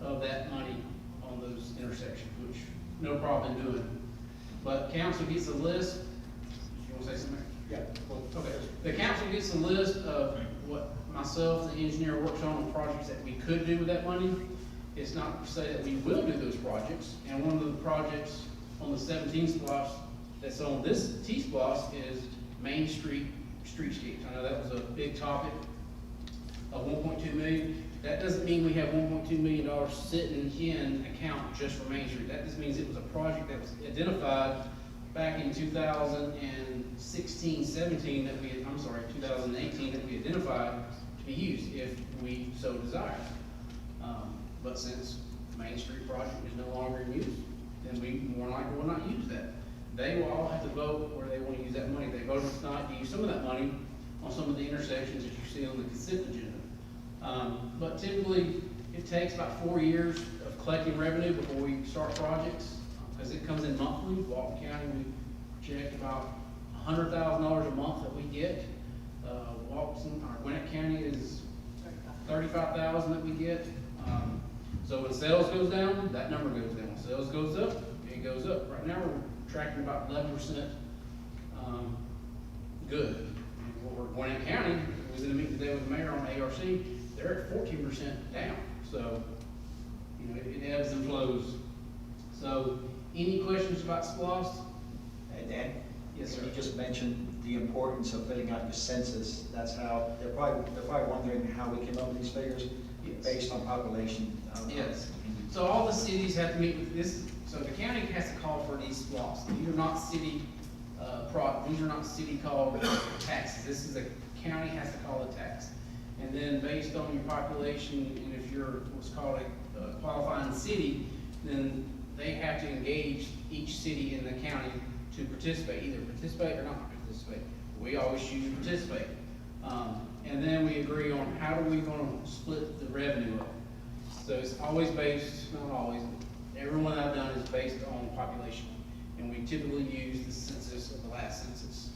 of that money on those intersections, which no problem in doing. But council gets a list. You want to say something? Yeah. Okay. The council gets a list of what myself, the engineer, works on projects that we could do with that money. It's not to say that we will do those projects. And one of the projects on the 17 SPLOST that's on this T-SPLOST is Main Street streetscapes. I know that was a big topic of 1.2 million. That doesn't mean we have $1.2 million sitting in account just for Main Street. That just means it was a project that was identified back in 2016, 17 that we, I'm sorry, 2018 that we identified to be used if we so desire. But since Main Street project is no longer in use, then we more likely will not use that. They will all have to vote where they want to use that money. They voted tonight to use some of that money on some of the intersections that you see on the consent agenda. But typically, it takes about 4 years of collecting revenue before we start projects, because it comes in monthly. Walton County, we project about $100,000 a month that we get. Gwinnett County is $35,000 that we get. So when sales goes down, that number goes down. When sales goes up, it goes up. Right now, we're tracking about 11% good. For Gwinnett County, I was in a meeting today with the mayor on ARC, they're at 14% down. So, you know, it ebbs and flows. So, any questions about SPLOST? Hey, Dan? Yes, sir. You just mentioned the importance of filling out your census. That's how, they're probably wondering how we came up with these figures. Yes. Based on population. Yes. So all the cities have to meet with this. So the county has to call for these SPLOST. These are not city these are not city called taxes. This is a county has to call a tax. And then based on your population, and if you're what's called a qualifying city, then they have to engage each city in the county to participate, either participate or not participate. We always choose to participate. And then we agree on how are we going to split the revenue up. So it's always based, not always, everyone I've done is based on population. And we typically use the census of the last census.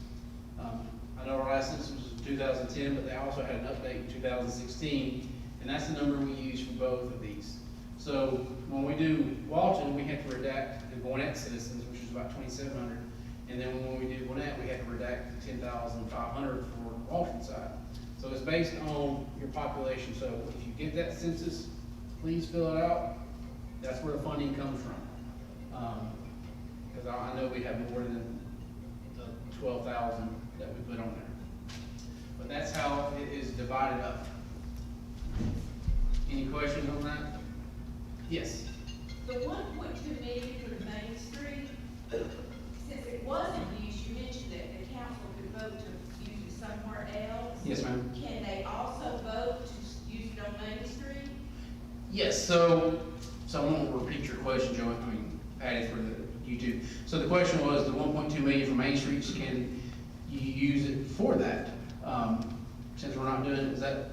I know our last census was in 2010, but they also had an update in 2016, and that's the number we use for both of these. So when we do Walton, we have to redact the Gwinnett citizens, which is about 2,700. And then when we do Gwinnett, we have to redact the 10,500 for Walton side. So it's based on your population. So if you get that census, please fill it out. That's where the funding comes from. Because I know we have more than the 12,000 that we put on there. But that's how it is divided up. Any questions on that? Yes. The 1.2 million for the Main Street, since it wasn't used, you mentioned that the council could vote to use it somewhere else. Yes, ma'am. Can they also vote to use it on Main Street? Yes, so I'm going to repeat your question, Joe, Patty, for the YouTube. So the question was the 1.2 million for Main Streets, can you use it for that? Since we're not doing it, is that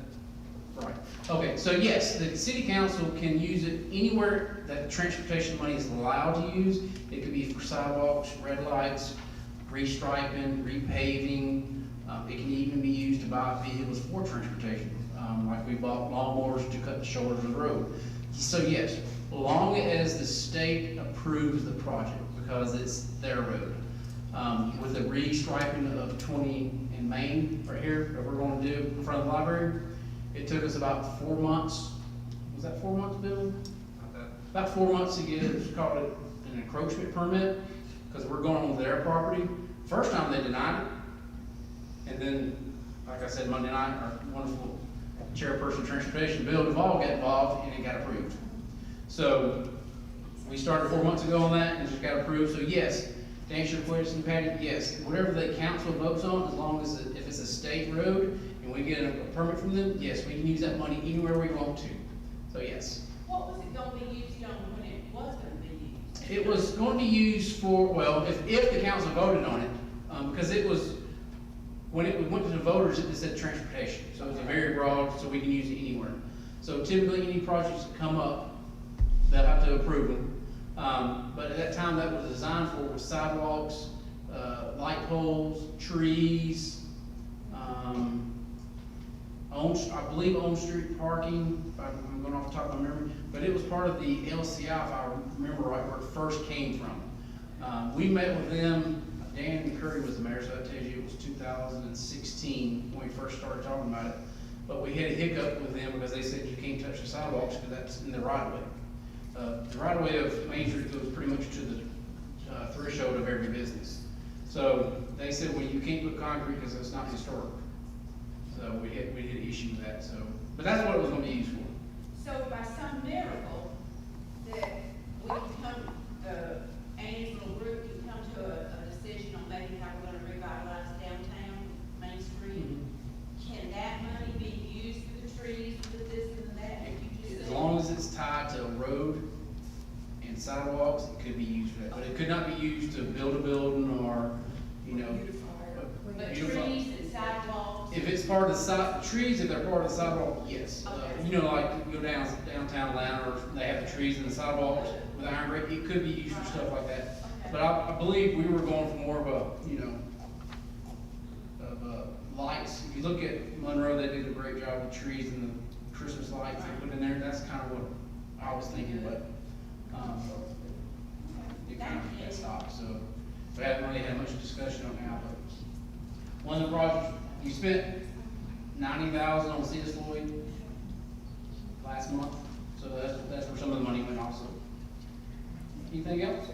right? Okay, so yes, the city council can use it anywhere that the transportation money is allowed to use. It could be for sidewalks, red lights, restriping, repaving. It can even be used to buy vehicles for transportation. Like we bought lawnmowers to cut the shoulders of the road. So yes, long as the state approves the project, because it's their road. With the restriping of 20 in Main right here that we're going to do in front of the library, it took us about 4 months. Was that 4 months, Bill? About 4 months to get it. It's called an encroachment permit, because we're going on their property. First time they denied it, and then, like I said, Monday night, our wonderful chairperson of transportation, Bill Duvall, got involved, and it got approved. So we started 4 months ago on that, and it just got approved. So yes, to answer your question, Patty, yes, whatever the council votes on, as long as if it's a state road and we get a permit from them, yes, we can use that money anywhere we want to. So yes. What was it going to be used on when it was going to be used? It was going to be used for, well, if the council voted on it, because it was, when it went to the voters, it just said transportation. So it's a very broad, so we can use it anywhere. So typically any projects that come up, they'll have to approve them. But at that time, that was designed for was sidewalks, light poles, trees, I believe on street parking, if I'm going off the top of my memory, but it was part of the LCI, if I remember right, where it first came from. We met with them, Dan McCurry was the mayor, so that tells you it was 2016 when we first started talking about it. But we had a hiccup with them because they said you can't touch the sidewalks because that's in the right of way. The right of way of Main Street goes pretty much to the threshold of every business. So they said, well, you can't put concrete because it's not historic. So we had an issue with that. So, but that's what it was going to be used for. So by some miracle, that we can come, the Annie's little group can come to a decision on maybe how we're gonna revitalize downtown, Main Street. Can that money be used for the trees, for this and that, like you just As said? long as it's tied to a road and sidewalks, it could be used for that, but it could not be used to build a building or, you know. But beautify. trees and sidewalks. If it's part of the trees, if they're part of the sidewalk, yes. Okay. You know, like you go downtown Atlanta, or they have the trees in the sidewalks with iron grate, it could be used for stuff like that. Okay. But I believe we were going for more of a, you know, lights. If you look at Monroe, they did a great job with trees and the Christmas lights they put in there. That's kind of what I was thinking, but, it kind of got stopped, so we haven't really had much discussion on that, but one of the projects, you spent $90,000 on C.S. Floyd last month, so that's where some of the money went also. Anything else?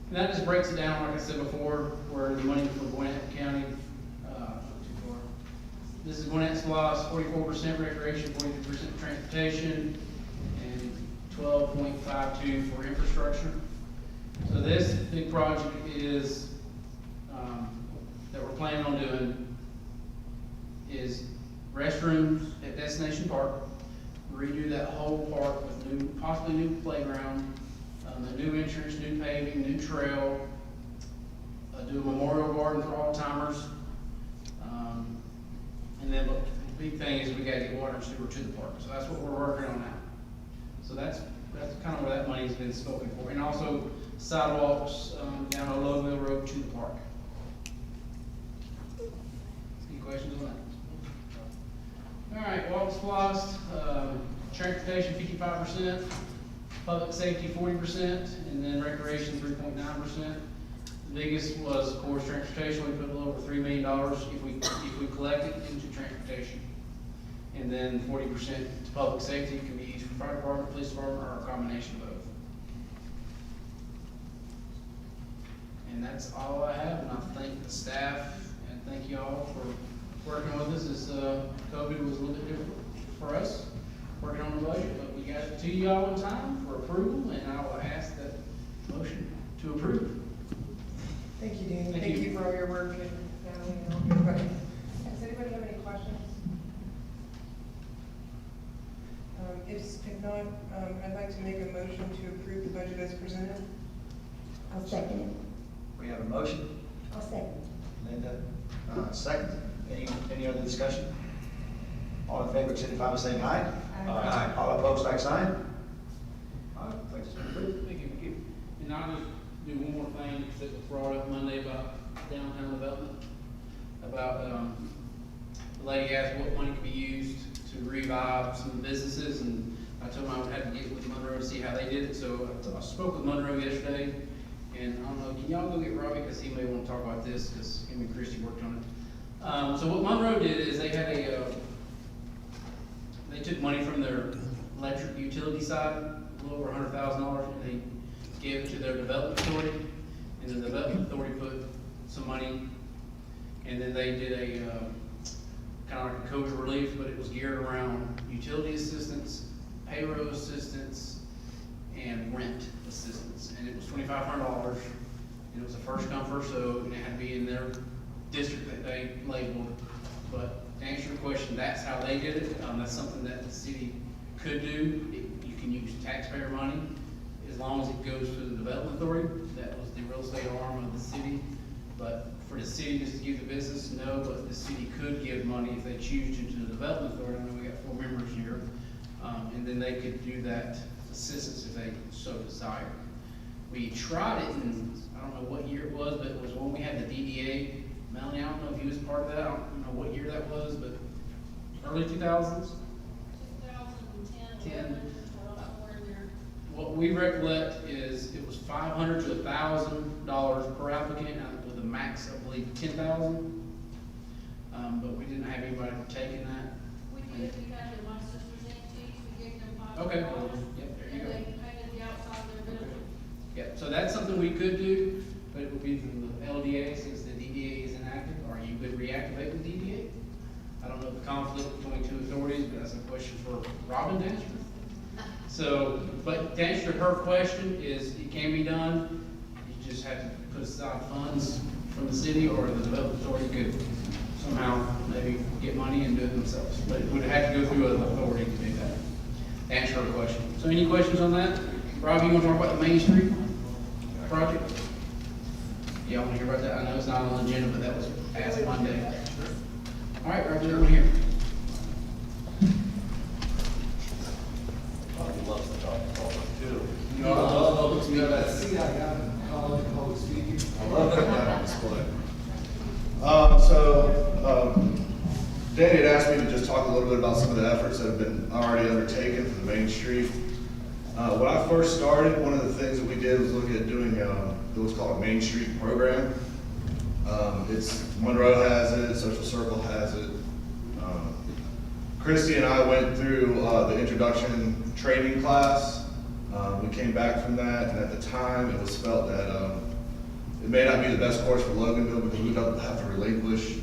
And that just breaks it down, like I said before, where the money for Gwinnett County, this is Gwinnett SPOS, 44% recreation, 42% transportation, and 12.52 for infrastructure. So this big project is, that we're planning on doing is restrooms at Destination Park, redo that whole park with possibly new playground, a new entrance, new paving, new trail, do a memorial garden for all timers. And then the big thing is we gotta get water and sewer to the park, so that's what we're working on now. So that's kind of where that money's been spoken for, and also sidewalks, down Oloville Road to the park. Any questions on that? All right, Waltz Lost, transportation 55%, public safety 40%, and then recreation 3.9%. The biggest was, of course, transportation. We put a little over $3 million if we collect it into transportation. And then 40% to public safety, can be used for fire department, police department, or a combination of both. And that's all I have, and I thank the staff, and thank y'all for working with us as COVID was a little bit different for us, working on the budget, but we got it to y'all in time for approval, and I will ask that motion to approve. Thank you, Dean. Thank Thank you. you for all your work and Natalie and everybody. Does anybody have any questions? If not, I'd like to make a motion to approve the budget as presented. I'll second it. We have a motion. I'll second. Linda, second. Any other discussion? All in favor, signify by saying aye. Aye. All opposed, like sign. Please approve. Thank you. And I'll just do one more thing that was brought up Monday about downtown development. About, the lady asked what money could be used to revive some businesses, and I told them I would have to get with Monroe to see how they did it. So I spoke with Monroe yesterday, and I don't know, can y'all go get Robbie, because he may want to talk about this, because him and Christy worked on it. So what Monroe did is they had they took money from their electric utility side, a little over $100,000, and they gave it to their development authority, and the development authority put some money, and then they did a kind of like a COVID relief, but it was geared around utility assistance, payroll assistance, and rent assistance, and it was $2,500, and it was a first come, first served, and it had to be in their district that they labeled. But to answer your question, that's how they did it. That's something that the city could do. You can use taxpayer money as long as it goes to the development authority. That was the real estate arm of the city. But for the city just to give the business, no, but the city could give money if they choose to the development authority. I know we got 4 members here. And then they could do that assistance if they so desire. We tried it in, I don't know what year it was, but it was when we had the DDA. Melanie, I don't know if he was part of that. I don't know what year that was, but early 2000s? 2010. What we recollect is it was $500 to $1,000 per applicant, with a max, I believe, 10,000. But we didn't have anybody taking that. We did, we had the my sister's antiques, we gave them $5. Okay. Yep, there you And go. they painted the outside of their building. Yeah, so that's something we could do, but it would be from the LDA, since the DDA is inactive, or you could reactivate the DDA. I don't know the conflict between two authorities, but that's a question for Robin to answer. So, but to answer her question is, it can be done, you just have to put aside funds from the city, or the development authority could somehow maybe get money and do it themselves. But it would have to go through an authority to do that. To answer her question. So any questions on that? Rob, you want to talk about the Main Street project? Yeah, I want to hear about that. I know it's not on the agenda, but that was asked Monday. All right, Rob, over here. Loves to talk public too. You know, I love public speaking. You know, that seat I got in college in public speaking. I love that on display. Danny had asked me to just talk a little bit about some of the efforts that have been already undertaken for the Main Street. When I first started, one of the things that we did was look at doing what's called a Main Street program. Monroe has it, Social Circle has it. Christy and I went through the introduction training class. We came back from that, and at the time it was felt that it may not be the best course for Loganville because we don't have to relinquish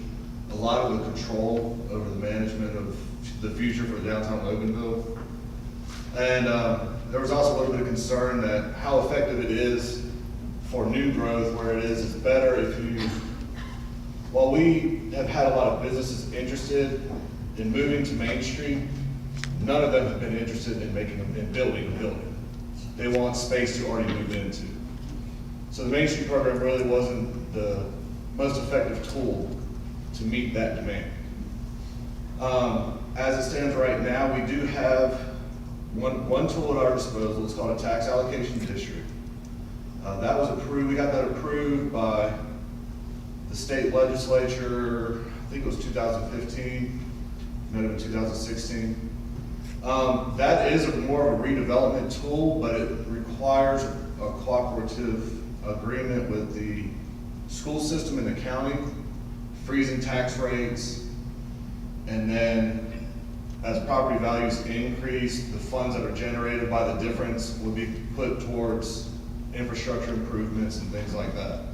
a lot of the control over the management of the future for downtown Loganville. And there was also a little bit of concern that how effective it is for new growth, where it's better if you, while we have had a lot of businesses interested in moving to Main Street, none of them have been interested in building a building. They want space to already move into. So the Main Street program really wasn't the most effective tool to meet that demand. As it stands right now, we do have one tool at our disposal. It's called a tax allocation district. That was approved. We got that approved by the state legislature. I think it was 2015, maybe 2016. That is more of a redevelopment tool, but it requires a cooperative agreement with the school system in the county, freezing tax rates, and then as property values increase, the funds that are generated by the difference will be put towards infrastructure improvements and things like that.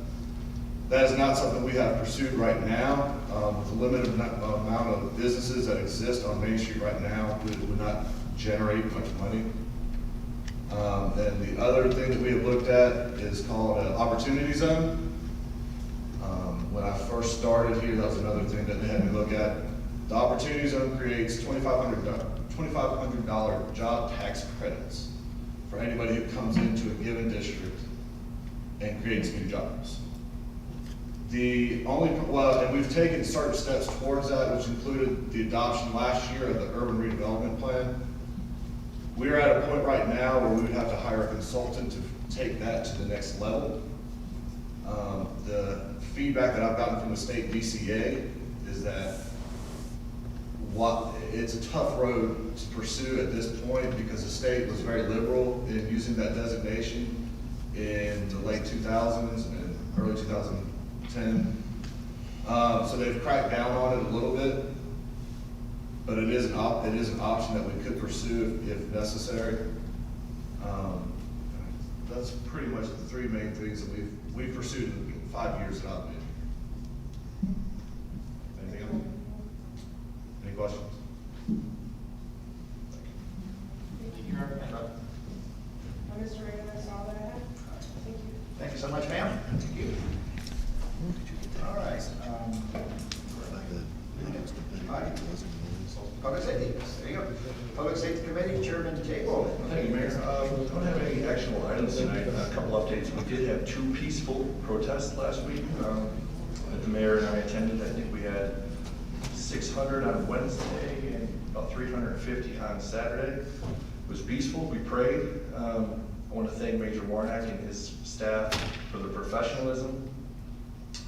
That is not something we have pursued right now. With the limited amount of businesses that exist on Main Street right now, it would not generate much money. And the other thing that we have looked at is called an opportunity zone. When I first started here, that was another thing that they had me look at. The opportunity zone creates $2,500 job tax credits for anybody who comes into a given district and creates new jobs. And we've taken certain steps towards that, which included the adoption last year of the urban redevelopment plan. We're at a point right now where we would have to hire a consultant to take that to the next level. The feedback that I've gotten from the state DCA is that it's a tough road to pursue at this point because the state was very liberal in using that designation in the late 2000s and early 2010. So they've cracked down on it a little bit, but it is an option that we could pursue if necessary. That's pretty much the three main things that we've pursued in the 5 years that I've been here. Anything else? Any questions? Thank you. Mr. Reagan, that's all that I have. Thank you. Thank you so much, ma'am. Thank you. All right. Public safety, there you go. Public Safety Committee, Chairman Cable. Thank you, Mayor. We don't have any actionable items tonight. A couple updates. We did have 2 peaceful protests last week that the mayor and I attended. I think we had 600 on Wednesday and about 350 on Saturday. It was peaceful. We prayed. I want to thank Major Warnock and his staff for their professionalism.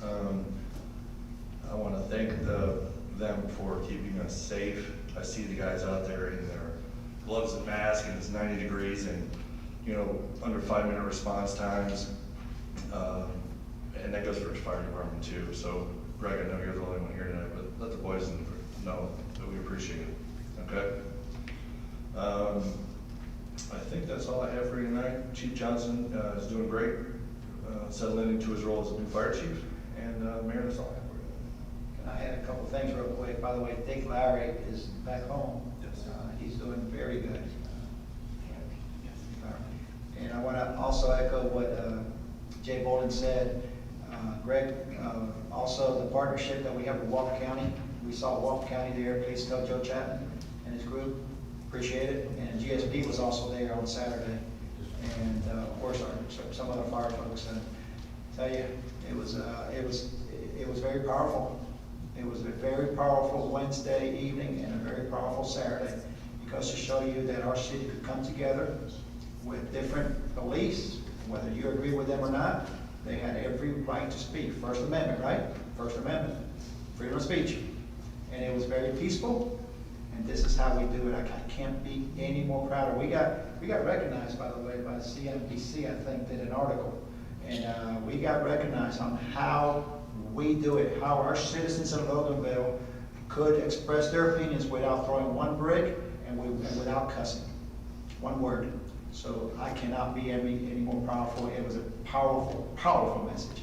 I want to thank them for keeping us safe. I see the guys out there in their gloves and masks, and it's 90 degrees, and under 5-minute response times, and that goes for the fire department too. So, Greg, I know you're the only one here tonight, but let the boys know that we appreciate it. Okay. I think that's all I have for you tonight. Chief Johnson is doing great, settling into his role as a new fire chief, and Mayor, that's all I have for you. And I had a couple things real quick. By the way, Dick Lowry is back home. He's doing very good. And I want to also echo what Jay Bolden said. Greg, also the partnership that we have with Walker County. We saw Walker County there. Please tell Joe Chapman and his group. Appreciate it. And GSP was also there on Saturday. And of course, some other fire folks. And tell you, it was very powerful. It was a very powerful Wednesday evening and a very powerful Saturday, because to show you that our city could come together with different beliefs, whether you agree with them or not. They had every right to speak. First Amendment, right? First Amendment, freedom of speech. And it was very peaceful, and this is how we do it. I can't be any more prouder. We got recognized, by the way, by CNBC, I think, did an article. And we got recognized on how we do it, how our citizens in Loganville could express their opinions without throwing one brick and without cussing. One word. So I cannot be any more powerful. It was a powerful, powerful message.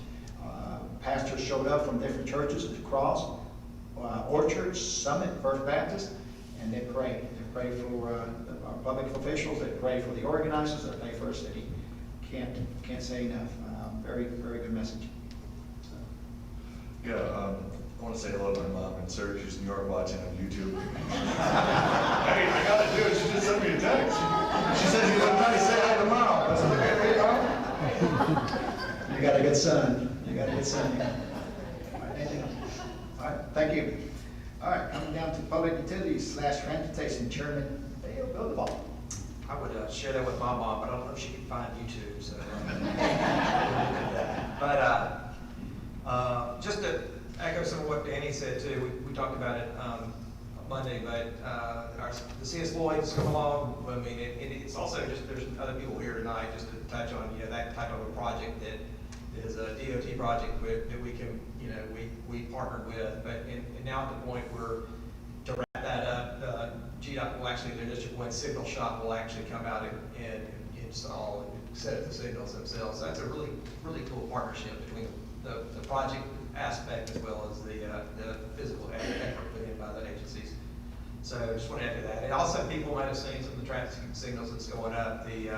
Pastors showed up from different churches at the Cross, Orchard, Summit, First Baptist, and they prayed. They prayed for our public officials. They prayed for the organizers. They prayed for our city. Can't say enough. Very, very good message. Yeah, I want to say hello to my mom in Syracuse, New York, watching on YouTube. Hey, I got to do it. She just sent me a text. She said you look nice. Say hi to mom. I said, okay, mom. You got a good son. You got a good son. All right, anything else? All right, thank you. All right, coming down to public utilities / transportation, Chairman Dale Bildeball. I would share that with my mom, but I don't know if she can find YouTube. So, but just to echo some of what Danny said too, we talked about it on Monday, but the CS Floyd's come along. I mean, it's also just, there's other people here tonight just to touch on, that type of a project that is a DOT project that we can, we partnered with. But and now at the point where to wrap that up, GDOT will actually, their District 1 signal shop will actually come out and install and set up the signals themselves. So that's a really, really cool partnership between the project aspect as well as the physical effort put in by the agencies. So I just want to echo that. And also people might have seen some of the traffic signals that's going up. The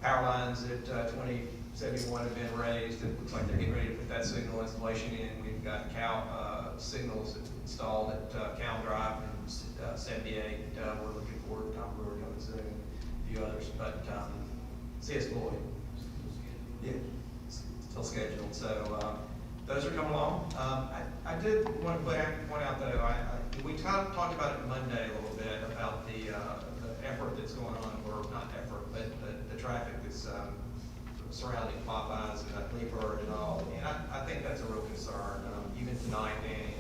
power lines at 2071 have been raised. It looks like they're getting ready to put that signal installation in. We've got signals installed at Cal Drive and 78. We're looking forward to Tom Brewer coming soon, a few others. But CS Floyd, yeah, still scheduled. So those are coming along. I did want to point out though, we talked about it Monday a little bit about the effort that's going on, or not effort, but the traffic that's surrounding Popeyes and Lee Bird and all. And I think that's a real concern. Even tonight, Danny,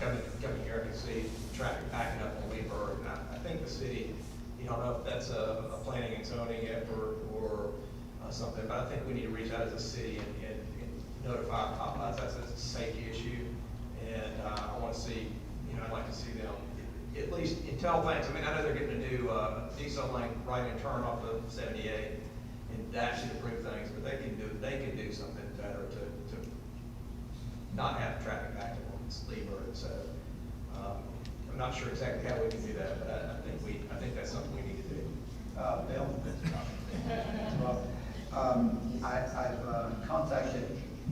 coming here, I can see traffic backing up on Lee Bird. And I think the city, I don't know if that's a planning and zoning effort or something, but I think we need to reach out as a city and notify Popeyes that's a safety issue. And I want to see, I'd like to see them at least tell things. I mean, I know they're getting to do diesel lane right and turn off of 78, and that should improve things, but they can do something better to not have traffic back to Lee Bird. So I'm not sure exactly how we can do that, but I think that's something we need to do. Bill? I've contacted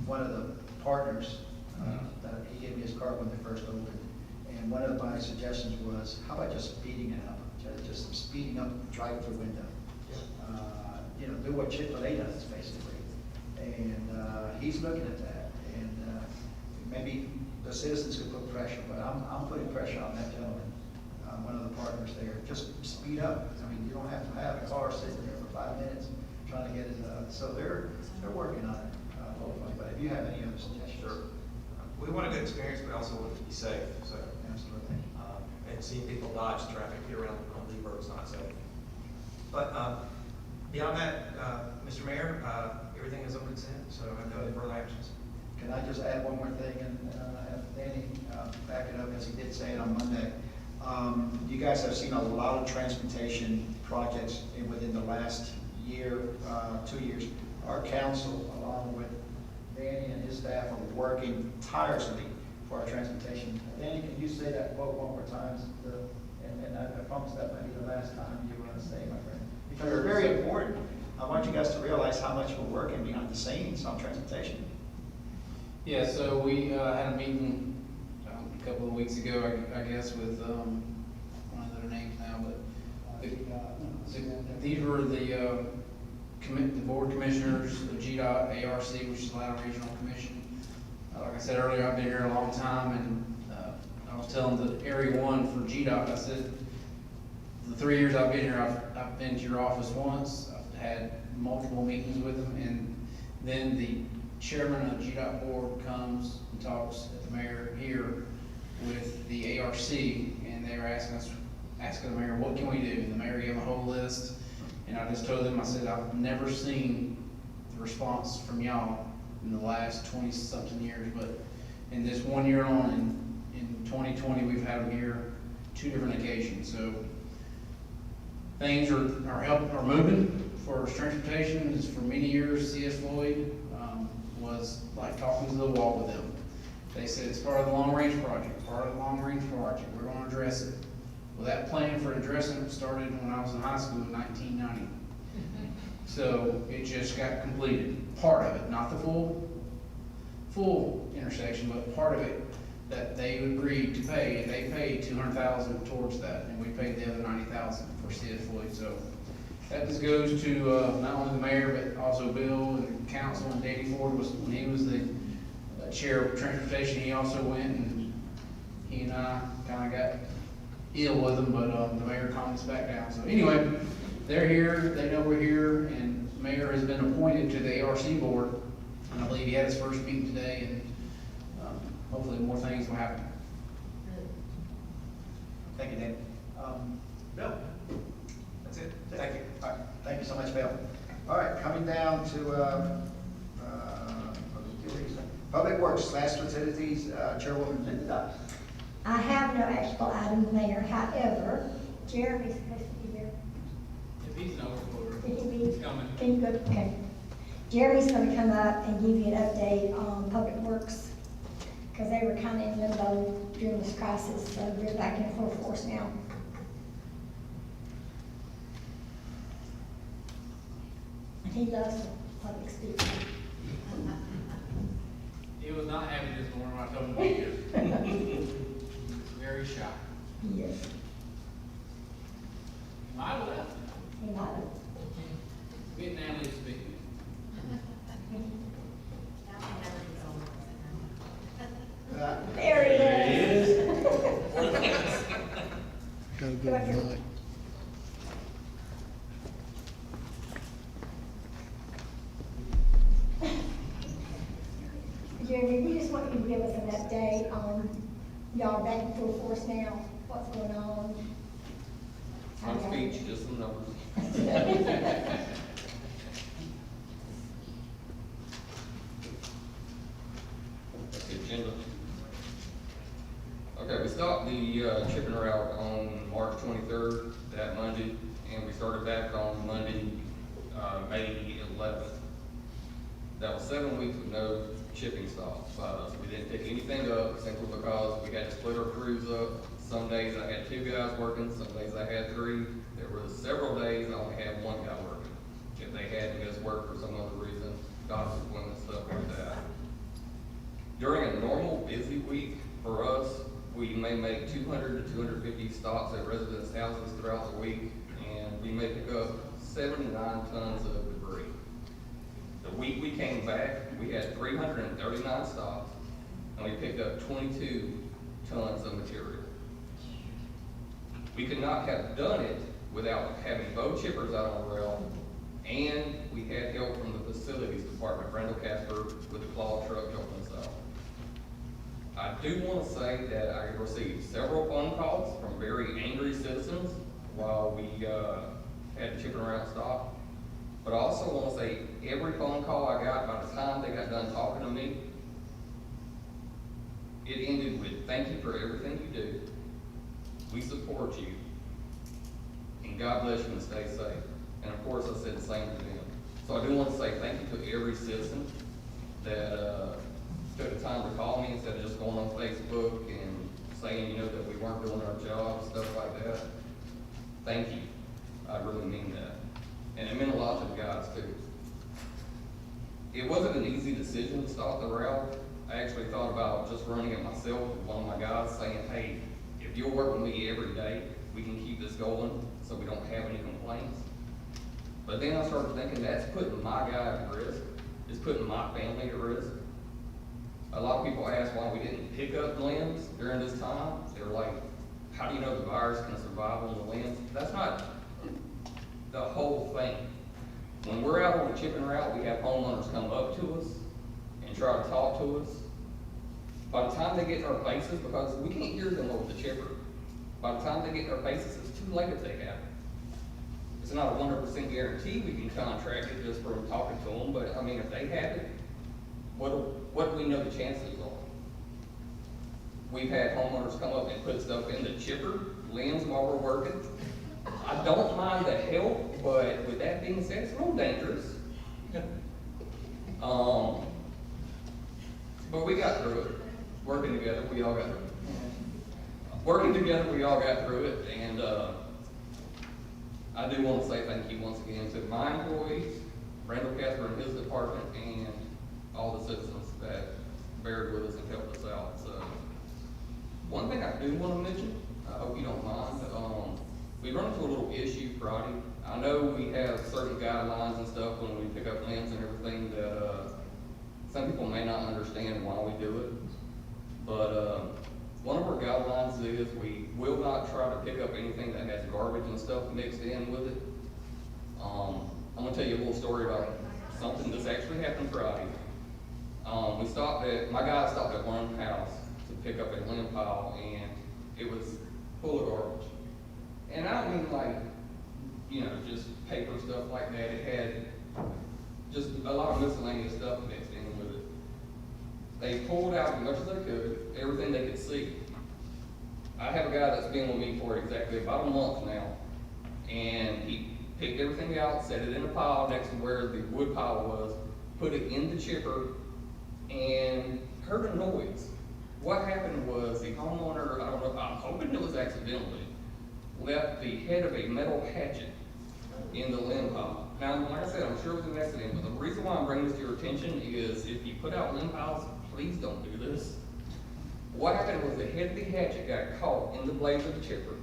one of the partners that he gave me his card when they first opened, and one of my suggestions was, how about just speeding it up, just speeding up the drive-through window. Do what Chick-fil-A does basically, and he's looking at that, and maybe the citizens could put pressure, but I'm putting pressure on that gentleman, one of the partners there. Just speed up. I mean, you don't have to have a car sitting there for 5 minutes trying to get it. So they're working on it. Hopefully. But if you have any other suggestions, Sure. We want a good experience, but also want it to be safe. So absolutely. And seeing people dodge traffic here around on Lee Bird is not safe. But beyond that, Mr. Mayor, everything is on consent. So I have no further actions. Can I just add one more thing and have Danny back it up, as he did say it on Monday? You guys have seen a lot of transportation projects within the last year, 2 years. Our council, along with Danny and his staff, are working tirelessly for our transportation. Danny, can you say that quote one more time? And I promise that might be the last time you want to say, my friend. Because it's very important. I want you guys to realize how much we're working behind the scenes on transportation. Yeah, so we had a meeting a couple of weeks ago, I guess, with, I don't know their names now, but these were the board commissioners of GDOT, ARC, which is Atlanta Regional Commission. Like I said earlier, I've been here a long time, and I was telling the Area 1 for GDOT, I said, the 3 years I've been here, I've been to your office once, I've had multiple meetings with them, and then the chairman of the GDOT board comes and talks at the mayor here with the ARC, and they were asking the mayor, what can we do? And the mayor gave them a whole list, and I just told them, I said, I've never seen the response from y'all in the last 20-something years, but in this 1 year on, in 2020, we've had them here 2 different occasions, so things are moving for transportation. For many years, C.S. Floyd was like talking to the wall with them. They said it's part of the long-range project, we're gonna address it. Well, that plan for addressing it started when I was in high school in 1990. So it just got completed, part of it, not the full intersection, but part of it that they agreed to pay, and they paid $200,000 towards that, and we paid the other $90,000 for C.S. Floyd. So that just goes to not only the mayor, but also Bill and council, and Danny Ford when he was the chair of transportation, he also went, and he and I kind of got ill with them, but the mayor calmed us back down. So anyway, they're here, they know we're here, and the mayor has been appointed to the ARC board, and I believe he had his first meeting today, and hopefully more things will happen. Thank you, Dan. Bill? That's it. Thank you. All right, thank you so much, Bill. All right, coming down to Public Works, last facilities, Chairwoman Linda. I have no actual item there, however, Jeremy's supposed to be here. If he's not over, Can he be? he's coming. Can you go? Okay. Jeremy's gonna come up and give you an update on Public Works, because they were kind of in limbo during this crisis, so they're back in full force now. And he loves public speaking. He was not happy this morning when I told him to be here. Very shy. Yes. Might have left. He might have. Get Natalie to speak. There he is. Gotta Go back here. Jeremy, we just want you to give us an update on, y'all back in full force now, what's going on? How No y'all- speech, just some numbers. That's the agenda. Okay, we stopped the chipping route on March 23rd, that Monday, and we started back on Monday, May 11th. That was 7 weeks with no chipping stops by us. We didn't pick anything up simply because we had to split our crews up. Some days I had 2 guys working, some days I had 3. There were several days I only had 1 guy working. If they had to miss work for some other reason, discipline and stuff like that. During a normal busy week for us, we may make 200 to 250 stops at residents' houses throughout the week, and we may pick up 79 tons of debris. The week we came back, we had 339 stops, and we picked up 22 tons of material. We could not have done it without having both chippers out on the rail, and we had help from the facilities department, Randall Casper with the claw truck helping us out. I do want to say that I received several phone calls from very angry citizens while we had the chipping route stop. But I also want to say every phone call I got, by the time they got done talking to me, it ended with, "Thank you for everything you do. We support you. And God bless you and stay safe." And of course, I said the same to them. So I do want to say thank you to every citizen that took the time to call me instead of just going on Facebook and saying, you know, that we weren't doing our job, stuff like that. Thank you. I really mean that. And it meant a lot to the guys too. It wasn't an easy decision to stop the route. I actually thought about just running it myself with one of my guys saying, hey, if you'll work with me every day, we can keep this going so we don't have any complaints. But then I started thinking that's putting my guy at risk. It's putting my family at risk. A lot of people ask why we didn't pick up limbs during this time. They're like, how do you know the virus can survive on the limbs? That's not the whole thing. When we're out on the chipping route, we have homeowners come up to us and try to talk to us. By the time they get in our faces, because we can't hear them over the chipper, by the time they get in our faces, it's too late if they have it. It's not a 100% guarantee we can contract it just from talking to them, but I mean, if they have it, what do we know the chances are? We've had homeowners come up and put stuff in the chipper, limbs while we're working. I don't mind the help, but with that being said, it's real dangerous. But we got through it. Working together, we all got through it. Working together, we all got through it, and I do want to say thank you once again to my employees, Randall Casper and his department, and all the citizens that bared with us and helped us out. So, one thing I do want to mention, I hope you don't mind, we run into a little issue Friday. I know we have certain guidelines and stuff when we pick up limbs and everything that some people may not understand why we do it. But one of our guidelines is we will not try to pick up anything that has garbage and stuff mixed in with it. I'm gonna tell you a little story about something that's actually happened Friday. My guy stopped at one house to pick up a limb pile, and it was full of garbage. And I don't mean like, you know, just paper stuff like that. It had just a lot of miscellaneous stuff mixed in with it. They pulled out as much as they could, everything they could see. I have a guy that's been with me for exactly about a month now, and he picked everything out, set it in a pile next to where the wood pile was, put it in the chipper, and heard a noise. What happened was the homeowner, I don't know, I'm hoping it was accidentally, left the head of a metal hatchet in the limb pile. Now, like I said, I'm sure it was an accident, but the reason why I'm bringing this to your attention is if you put out limb piles, please don't do this. What happened was the head of the hatchet got caught in the blades of the chipper.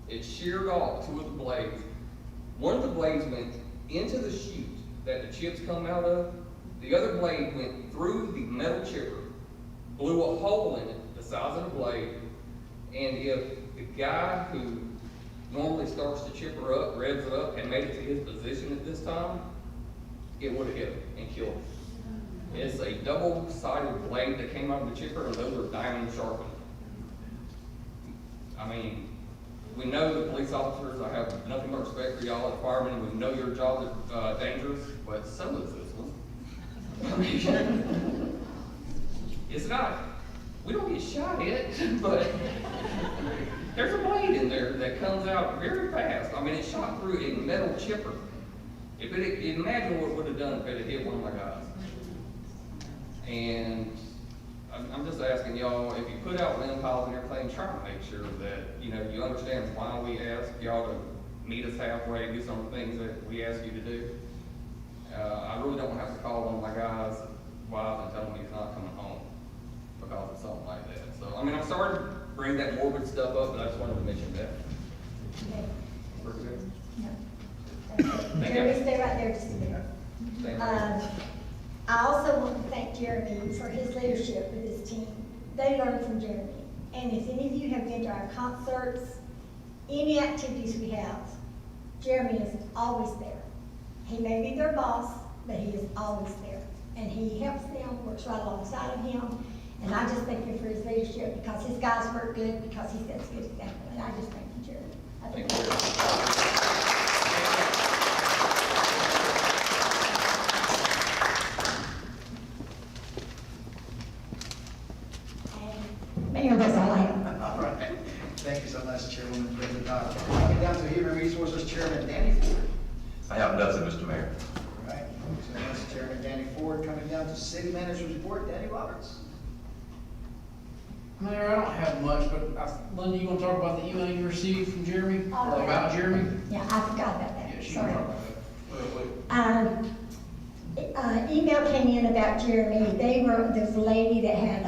It sheared off two of the blades. One of the blades went into the chute that the chips come out of. The other blade went through the metal chipper, blew a hole in it, the size of the blade, and if the guy who normally starts the chipper up, revs it up, and made it to his position at this time, it would have hit him and killed him. It's a double-sided blade that came out of the chipper, and those are diamond sharpened. I mean, we know the police officers, I have nothing but respect for y'all as firemen, we know your job is dangerous, but so is this one. I mean, it's not, we don't get shot at, but there's a blade in there that comes out very fast. I mean, it shot through a metal chipper. Imagine what it would have done if it had hit one of my guys. And I'm just asking y'all, if you put out limb piles and everything, try to make sure that, you know, you understand why we ask y'all to meet us halfway, do some of the things that we ask you to do. I really don't have to call one of my guys' wives and tell him he's not coming home because of something like that. So, I mean, I'm sorry to bring that morbid stuff up, but I just wanted to mention that. Okay. We're good? No. Jeremy, stay right there just a minute. Stay right there. I also want to thank Jeremy for his leadership with his team. They learned from Jeremy. And if any of you have been to our concerts, any activities we have, Jeremy is always there. He may be their boss, but he is always there. And he helps them, works right alongside of him. And I just thank him for his leadership because his guys work good, because he sets a good example. And I just thank you, Jeremy. Thank you. Mayor, that's all I have. All right. Thank you so much, Chairwoman Brenda Dodd. Coming down to Human Resources Chairman Danny Ford. I have nothing, Mr. Mayor. All right. Thank you so much, Chairman Danny Ford. Coming down to City Manager's Report, Danny Roberts. Mayor, I don't have much, but Linda, you wanna talk about the email you received from Jeremy, or about Jeremy? Yeah, I forgot about that. Yeah, she Sorry. can talk about that real quick. Email came in about Jeremy. There's a lady that had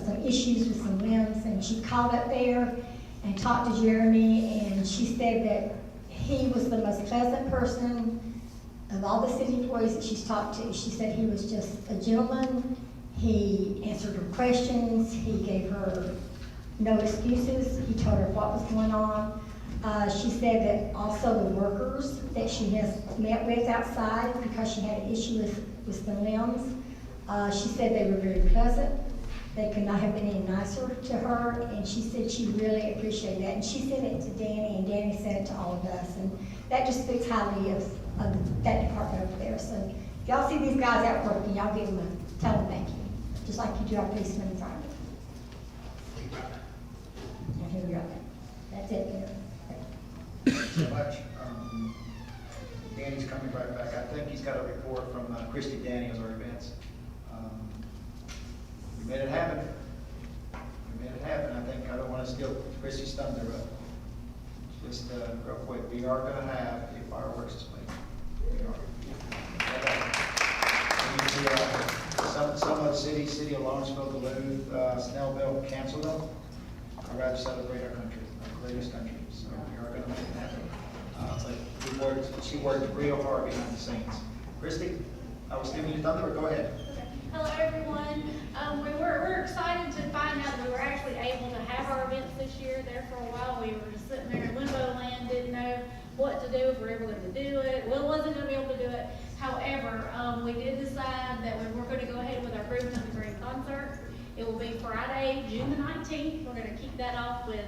some issues with some limbs, and she called up there and talked to Jeremy, and she said that he was the most pleasant person of all the city employees that she's talked to. She said he was just a gentleman. He answered her questions. He gave her no excuses. He told her what was going on. She said that also the workers that she has met with outside, because she had an issue with the limbs, she said they were very pleasant. They could not have been any nicer to her, and she said she really appreciated that. And she sent it to Danny, and Danny sent it to all of us, and that just speaks highly of that department over there. So if y'all see these guys out working, y'all give them tell them thank you, just like you do our policemen and firemen. And here we go. That's it, Mayor. Thank you so much. Danny's coming right back. I think he's got a report from Christy Daniels, our events. We made it happen. We made it happen. I think, I don't want to steal Christy's thunder, but just real quick, we are going to have a fireworks display. We are. And you see, some of the city of Lawrenceville, Duluth, Snellville canceled them. I'd rather celebrate our country, our greatest country. So we are going to make it happen. She worked real hard behind the scenes. Christy, I was giving you thunder, but go ahead. Hello, everyone. We're excited to find out that we were actually able to have our events this year. There for a while, we were just sitting there in limbo land, didn't know what to do, if we were ever going to do it. Will wasn't going to be able to do it. However, we did decide that we were going to go ahead with our Groove Country Green concert. It will be Friday, June the 19th. We're going to kick that off with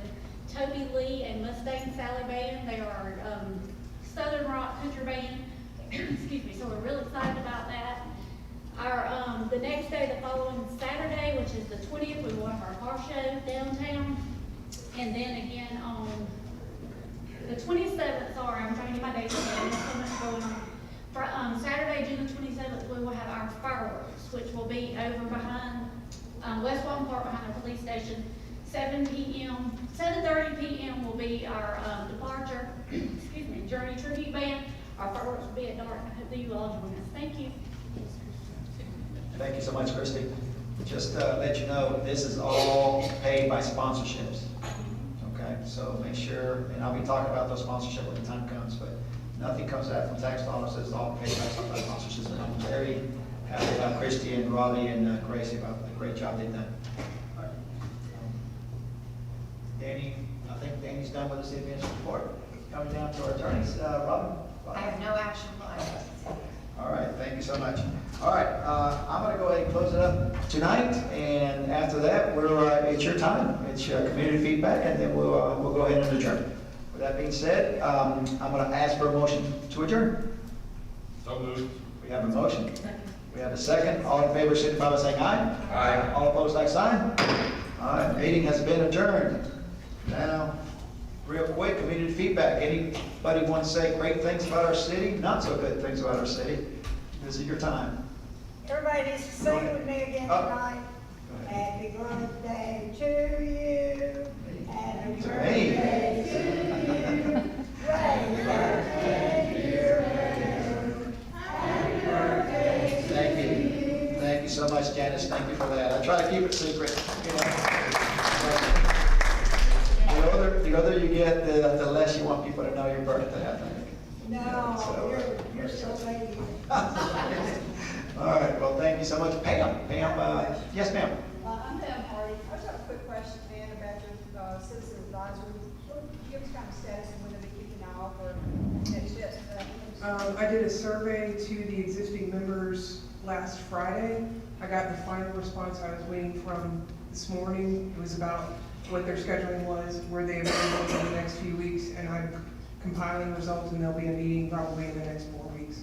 Toby Lee and Mustang Sally Band. They are Southern rock country band. Excuse me. So we're really excited about that. The next day, the following Saturday, which is the 20th, we will have our car show downtown. And then again on the 27th, sorry, I'm trying to get my dates together. There's so much going on. Saturday, June the 27th, we will have our fireworks, which will be over behind West Walton Park, behind the police station. 7:30 p.m. will be our departure. Excuse me, Journey Tribute Band. Our fireworks will be at dark. I hope that you all join us. Thank you. Thank you so much, Christy. Just to let you know, this is all paid by sponsorships. Okay, so make sure, and I'll be talking about those sponsorships when the time comes, but nothing comes out from tax dollars. It's all paid by sponsorships. And I'm very happy about Christy and Robbie and Gracie about the great job they've done. All right. Danny, I think Danny's done with the city manager's report. Coming down to our attorneys, Robin? I have no action plans. All right, thank you so much. All right, I'm going to go ahead and close it up tonight, and after that, it's your time. It's your community feedback, and then we'll go ahead and adjourn. With that being said, I'm going to ask for a motion to adjourn. So moved. We have a motion. We have a second. All in favor, signify by saying aye. Aye. All opposed, like sign. All right, meeting has been adjourned. Now, real quick, community feedback. Anybody want to say great things about our city? Not so good things about our city? This is your time. Everybody needs to sing with me again tonight. Happy birthday to you. Happy birthday to you. Happy birthday, dear Mary. Happy birthday to you. Thank you. Thank you so much, Janice. Thank you for that. I try to keep it secret. You know. The older you get, the less you want people to know your birthday, I think. No, So, you're so lady. all right, well, thank you so much. Pam, yes, ma'am. I'm Pam Hardy. I just have a quick question, Dan, about your citizen advisory. Give us kind of status and when they'll be kicking off or next steps for that. I did a survey to the existing members last Friday. I got the final response I was waiting from this morning. It was about what their scheduling was, where they available in the next few weeks, and I'm compiling results, and there'll be a meeting probably in the next 4 weeks.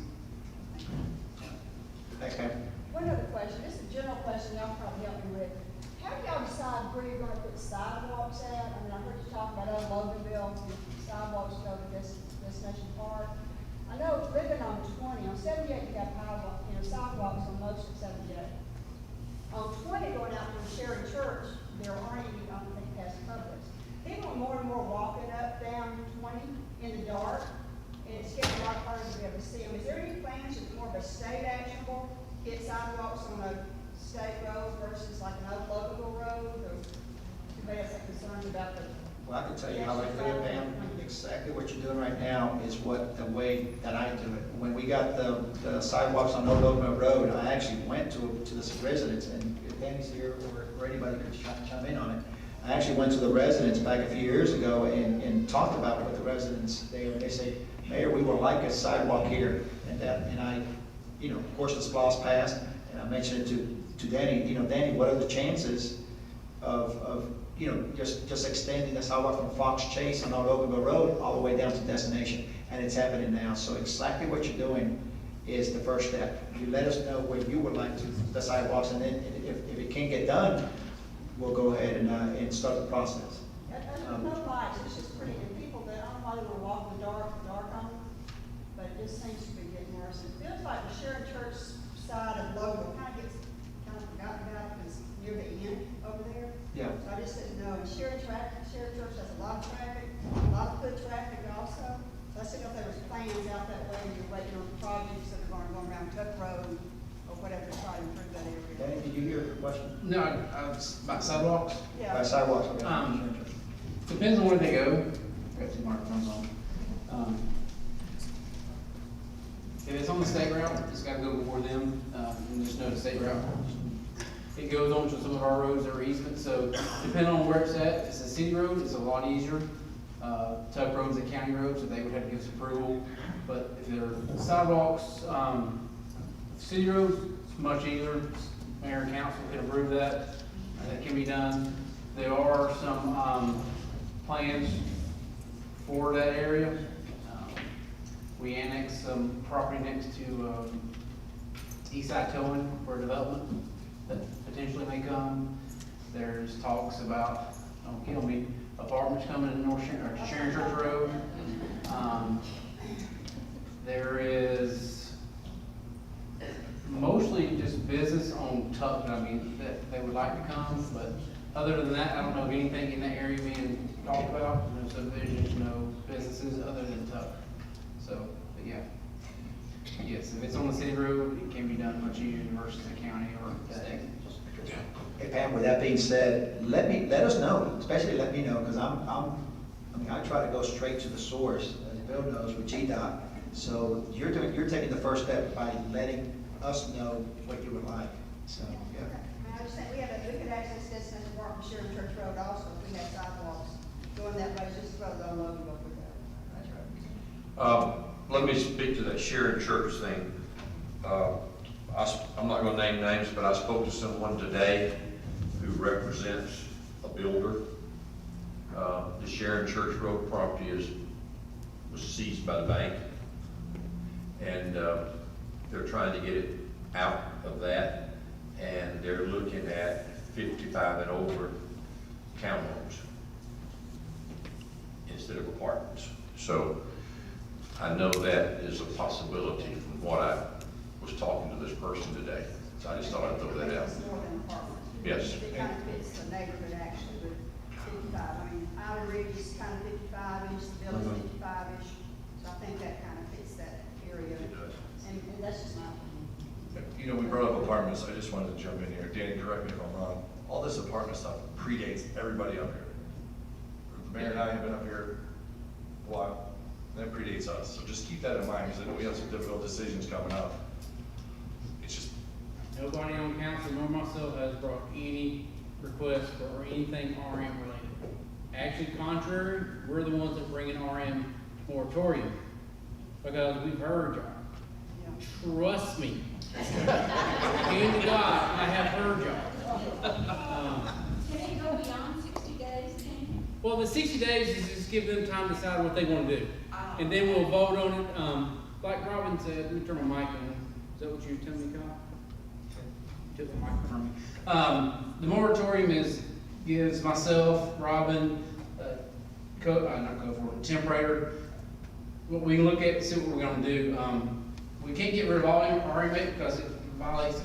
Thanks, ma'am. One other question, this is a general question, y'all probably help me with. How do y'all decide where you're gonna put sidewalks at? I mean, I heard you talk about Loganville, sidewalks go to Destination Park. I know living on 20, on 78 you got sidewalks on most of 78. On 20 going out to Sherry Church, there aren't we got the sidewalks on Old Oak Mill Road, I actually went to the residents, and if Danny's here, or anybody could chime in on it. I actually went to the residents back a few years ago and talked about it with the residents. They say, Mayor, we would like a sidewalk here, and I, you know, of course, the SPOS passed, and I mentioned it to Danny, you know, Danny, what are the chances of you know, just extending the sidewalk from Fox Chase on Old Oakville Road all the way down to destination, and it's happening now. So exactly what you're doing is the first step. You let us know where you would like the sidewalks, and then if it can't get done, we'll go ahead and start the process. And no lights, it's just pretty, and people that, I don't know why they were walking the dark on them, but it just seems to be getting worse. It feels like the Sharon Church side of Logan kind of forgotten about, because it's near the end over there. Yeah. So I just didn't know, and Sharon Church has a lot of traffic, a lot of foot traffic also. So I just didn't know if there was plans out that way, you're waiting on projects that are going to go around Tuck Road or whatever to try to improve that area. Danny, did you hear the question? No, about sidewalks? Yeah. By sidewalks, okay. Depends on where they go. Got two microphones on. If it's on the state route, it's gotta go before them, and there's no state route. It goes on to some of our roads that are easements, so depending on where it's at, if it's a city road, it's a lot easier. Tuck Road's a county road, so they would have to give us approval. But if they're sidewalks, city roads, it's much easier. Mayor and council can approve that. That can be done. There are some plans for that area. We annexed some property next to Eastside Towing for development that potentially may come. There's talks about, don't kill me, apartments coming in North Sharon Church Road. There is mostly just business on Tuck, I mean, that they would like to come, but other than that, I don't know of anything in that area being talked about. No subdivisions, no businesses other than Tuck. So, but yeah. Yes, if it's on the city road, it can be done much easier versus the county or the state. Hey Pam, with that being said, let us know, especially let me know, because I mean, I try to go straight to the source, as Bill knows, with GDOT. So you're taking the first step by letting us know what you would like, so, yeah. I was saying, we could access this and walk from Sharon Church Road also, if we had sidewalks going that way, just as well as on Logan Road. That's right. Let me speak to that Sharon Church thing. I'm not gonna name names, but I spoke to someone today who represents a builder. The Sharon Church Road property was seized by the bank. And they're trying to get it out of that. And they're looking at 55 and over townhomes instead of apartments. So I know that is a possibility from what I was talking to this person today. So I just thought I'd throw that out. It's more than apartments. Yes. It kind of fits the neighborhood actually with 55. I mean, Outer Ridge is kind of 55-ish, the village is 55-ish. So I think that kind of fits that area. And that's just my opinion. You know, we brought up apartments, I just wanted to jump in here. Danny, correct me if I'm wrong. All this apartment stuff predates everybody up here. The mayor and I have been up here a while. That predates us, so just keep that in mind, because I know we have some difficult decisions coming up. It's just, nobody on council nor myself has brought any requests for anything RM related. Actually, contrary, we're the ones that bring an RM moratorium, because we've heard y'all. Trust me. Hand to God, I have heard y'all. Can it go beyond 60 days, Tim? Well, the 60 days is just give them time to decide what they want to do. And then we'll vote on it. Like Robin said, let me turn my mic on. Is that what you were telling me, Kyle? Took the mic from me. The moratorium gives myself, Robin, Temperator, what we can look at and see what we're going to do. We can't get rid of all RM because it violates the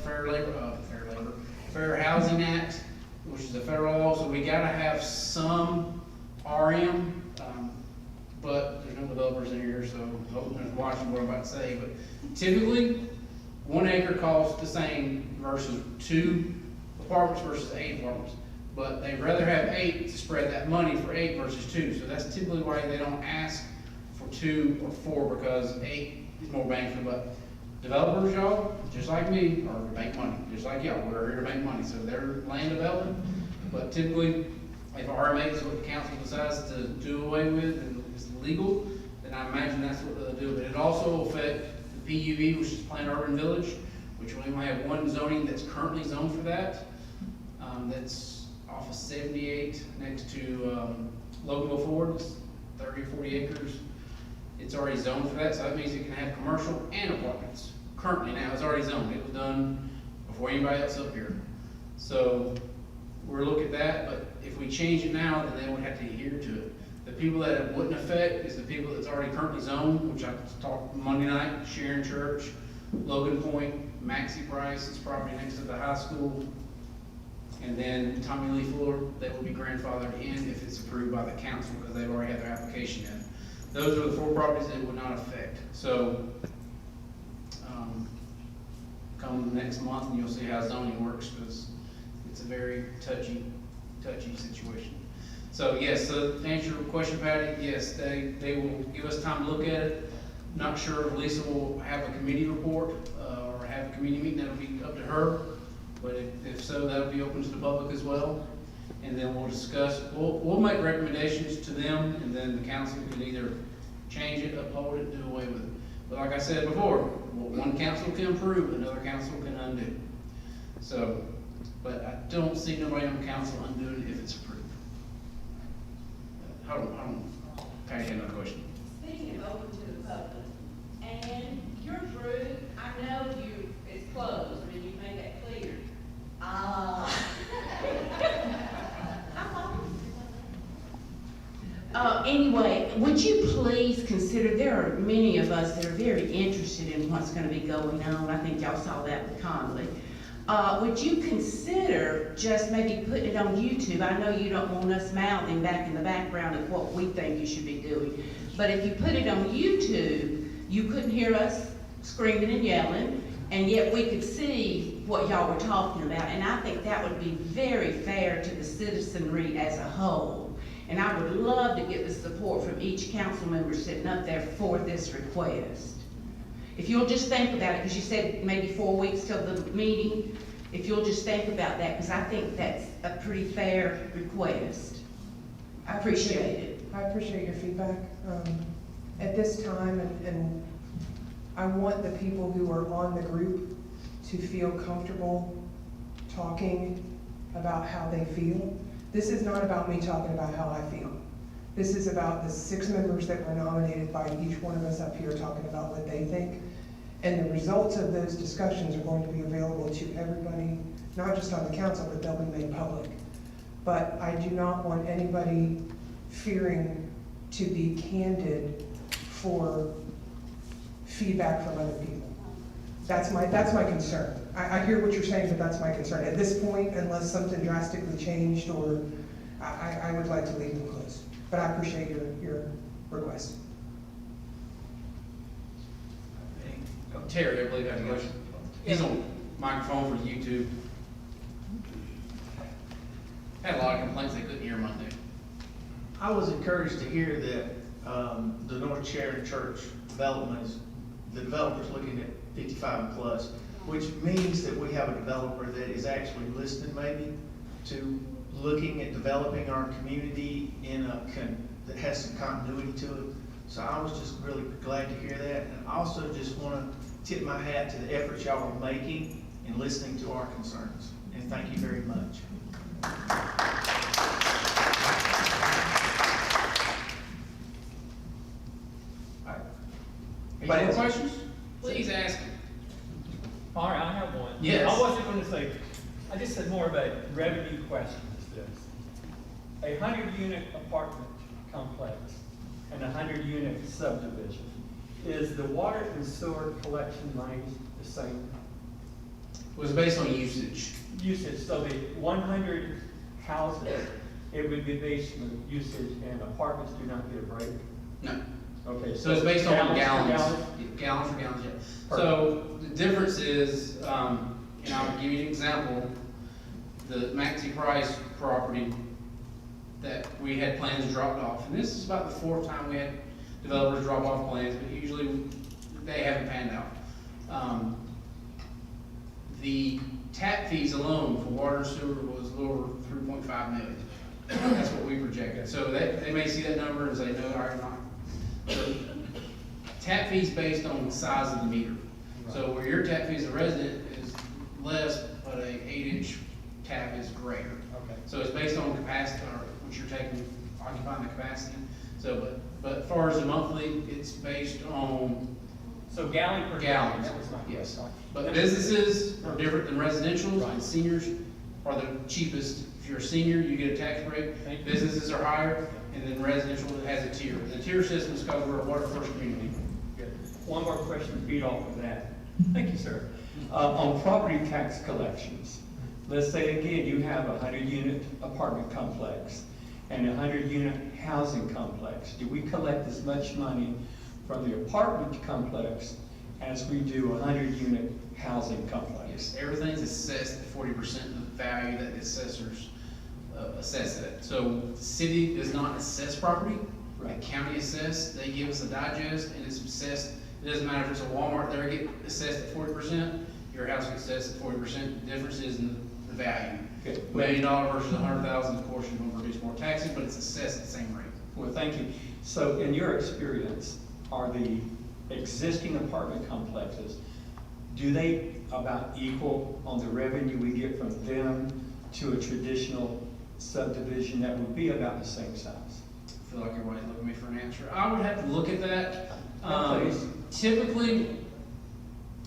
Fair Housing Act, which is a federal law. So we got to have some RM. But there's no developers in here, so I hope nobody's watching what I'm about to say. But typically, 1 acre costs the same versus 2 apartments versus 8 apartments. But they'd rather have 8 to spread that money for 8 versus 2. So that's typically why they don't ask for 2 or 4, because 8 get more bang for the buck. Developers, y'all, just like me, are to make money, just like y'all, we're here to make money, so they're land development. But typically, if RMA is what the council decides to do away with and it's legal, then I imagine that's what they'll do. But it also will affect the PUV, which is Planned Urban Village, which we only have one zoning that's currently zoned for that. That's off of 78 next to Loganville Ford, it's 30 or 40 acres. It's already zoned for that, so that means it can have commercial and apartments. Currently now, it's already zoned. It was done before anybody else up here. So we're looking at that, but if we change it now, then they would have to adhere to it. The people that it wouldn't affect is the people that's already currently zoned, which I talked Monday night, Sharon Church, Logan Point, Maxi Price, it's property next to the high school. And then Tommy Lee Fuller, they will be grandfathered in if it's approved by the council because they've already had their application in. Those are the 4 properties that it would not affect. So, come next month and you'll see how zoning works because it's a very touchy situation. So yes, so to answer your question, Patty, yes, they will give us time to look at it. Not sure if Lisa will have a committee report or have a committee meeting, that'll be up to her. But if so, that'll be open to the public as well. And then we'll discuss, we'll make recommendations to them and then the council can either change it, uphold it, do away with it. But like I said before, one council can approve, another council can undo. So, but I don't see nobody on council undoing it if it's approved. Hold on, Patty had another question. Speaking of open to the public, and your group, I know it's closed, and you made that clear. Anyway, would you please consider, there are many of us that are very interested in what's gonna be going on. I think y'all saw that with Conley. Would you consider just maybe putting it on YouTube? I know you don't want us mouthing back in the background of what we think you should be doing. But if you put it on YouTube, you couldn't hear us screaming and yelling, and yet we could see what y'all were talking about. And I think that would be very fair to the citizenry as a whole. And I would love to get the support from each council member sitting up there for this request. If you'll just think about it, because you said maybe 4 weeks till the meeting, if you'll just think about that, because I think that's a pretty fair request. I appreciate it. I appreciate your feedback. At this time, and I want the people who are on the group to feel comfortable talking about how they feel. This is not about me talking about how I feel. This is about the 6 members that were nominated by each one of us up here talking about what they think. And the results of those discussions are going to be available to everybody, not just on the council, but they'll be made public. But I do not want anybody fearing to be candid for feedback from other people. That's my concern. I hear what you're saying, but that's my concern. At this point, unless something drastically changed, or I would like to leave them closed. But I appreciate your request. Terry, I believe, has a question. He's on microphone for YouTube. Had a lot of complaints they couldn't hear Monday. I was encouraged to hear that the North Sharon Church development is, the developer's looking at 55 and plus, which means that we have a developer that is actually listening maybe to looking at developing our community in that has some continuity to it. So I was just really glad to hear that. And I also just want to tip my hat to the efforts y'all are making in listening to our concerns. And thank you very much. Any more questions? Please ask them. All right, I have one. Yes. I wasn't going to say, I just said more of a revenue question is this. A 100-unit apartment complex and a 100-unit subdivision, is the water and sewer collection money the same? It was based on usage. Usage, so the 100 houses, it would be based on usage, and apartments do not get a break? No. Okay. So it's based on gallons. For Gallons for gallons, yeah. So the difference is, and I'll give you an example, the Maxi Price property that we had plans dropped off. And this is about the 4th time we had developers drop off plans, but usually they haven't panned out. The tap fees alone for water and sewer was a little over 3.5 million. That's what we projected. So they may see that number and say, no, I'm not. So, tap fees based on the size of the meter. So where your tap fee as a resident is less, but a 8-inch tap is greater. Okay. So it's based on capacity, or what you're taking, occupying the capacity. So, but as far as the monthly, it's based on So gallon per gallons. That was my Yes. question. But businesses are different than residential, and seniors are the cheapest. If you're a senior, you get a tax break. Businesses are higher, and then residential has a tier. The tier system is because we're a water first community. Good. One more question to feed off of that. Thank you, sir. On property tax collections, let's say again, you have a 100-unit apartment complex and a 100-unit housing complex. Do we collect as much money from the apartment complex as we do a 100-unit housing complex? Yes, everything's assessed at 40% of the value that the assessors assess it. So the city does not assess property. The county assess, they give us a digest, and it's assessed. It doesn't matter if it's a Walmart, they get assessed at 40%, your house gets assessed at 40%. The difference is in the value. Okay. $1 million versus 100,000, of course, you're going to produce more taxes, but it's assessed at the same rate. Well, thank you. So in your experience, are the existing apartment complexes, do they about equal on the revenue we get from them to a traditional subdivision that would be about the same size? I feel like everybody's looking at me for an answer. I would have to look at that. Please. Typically,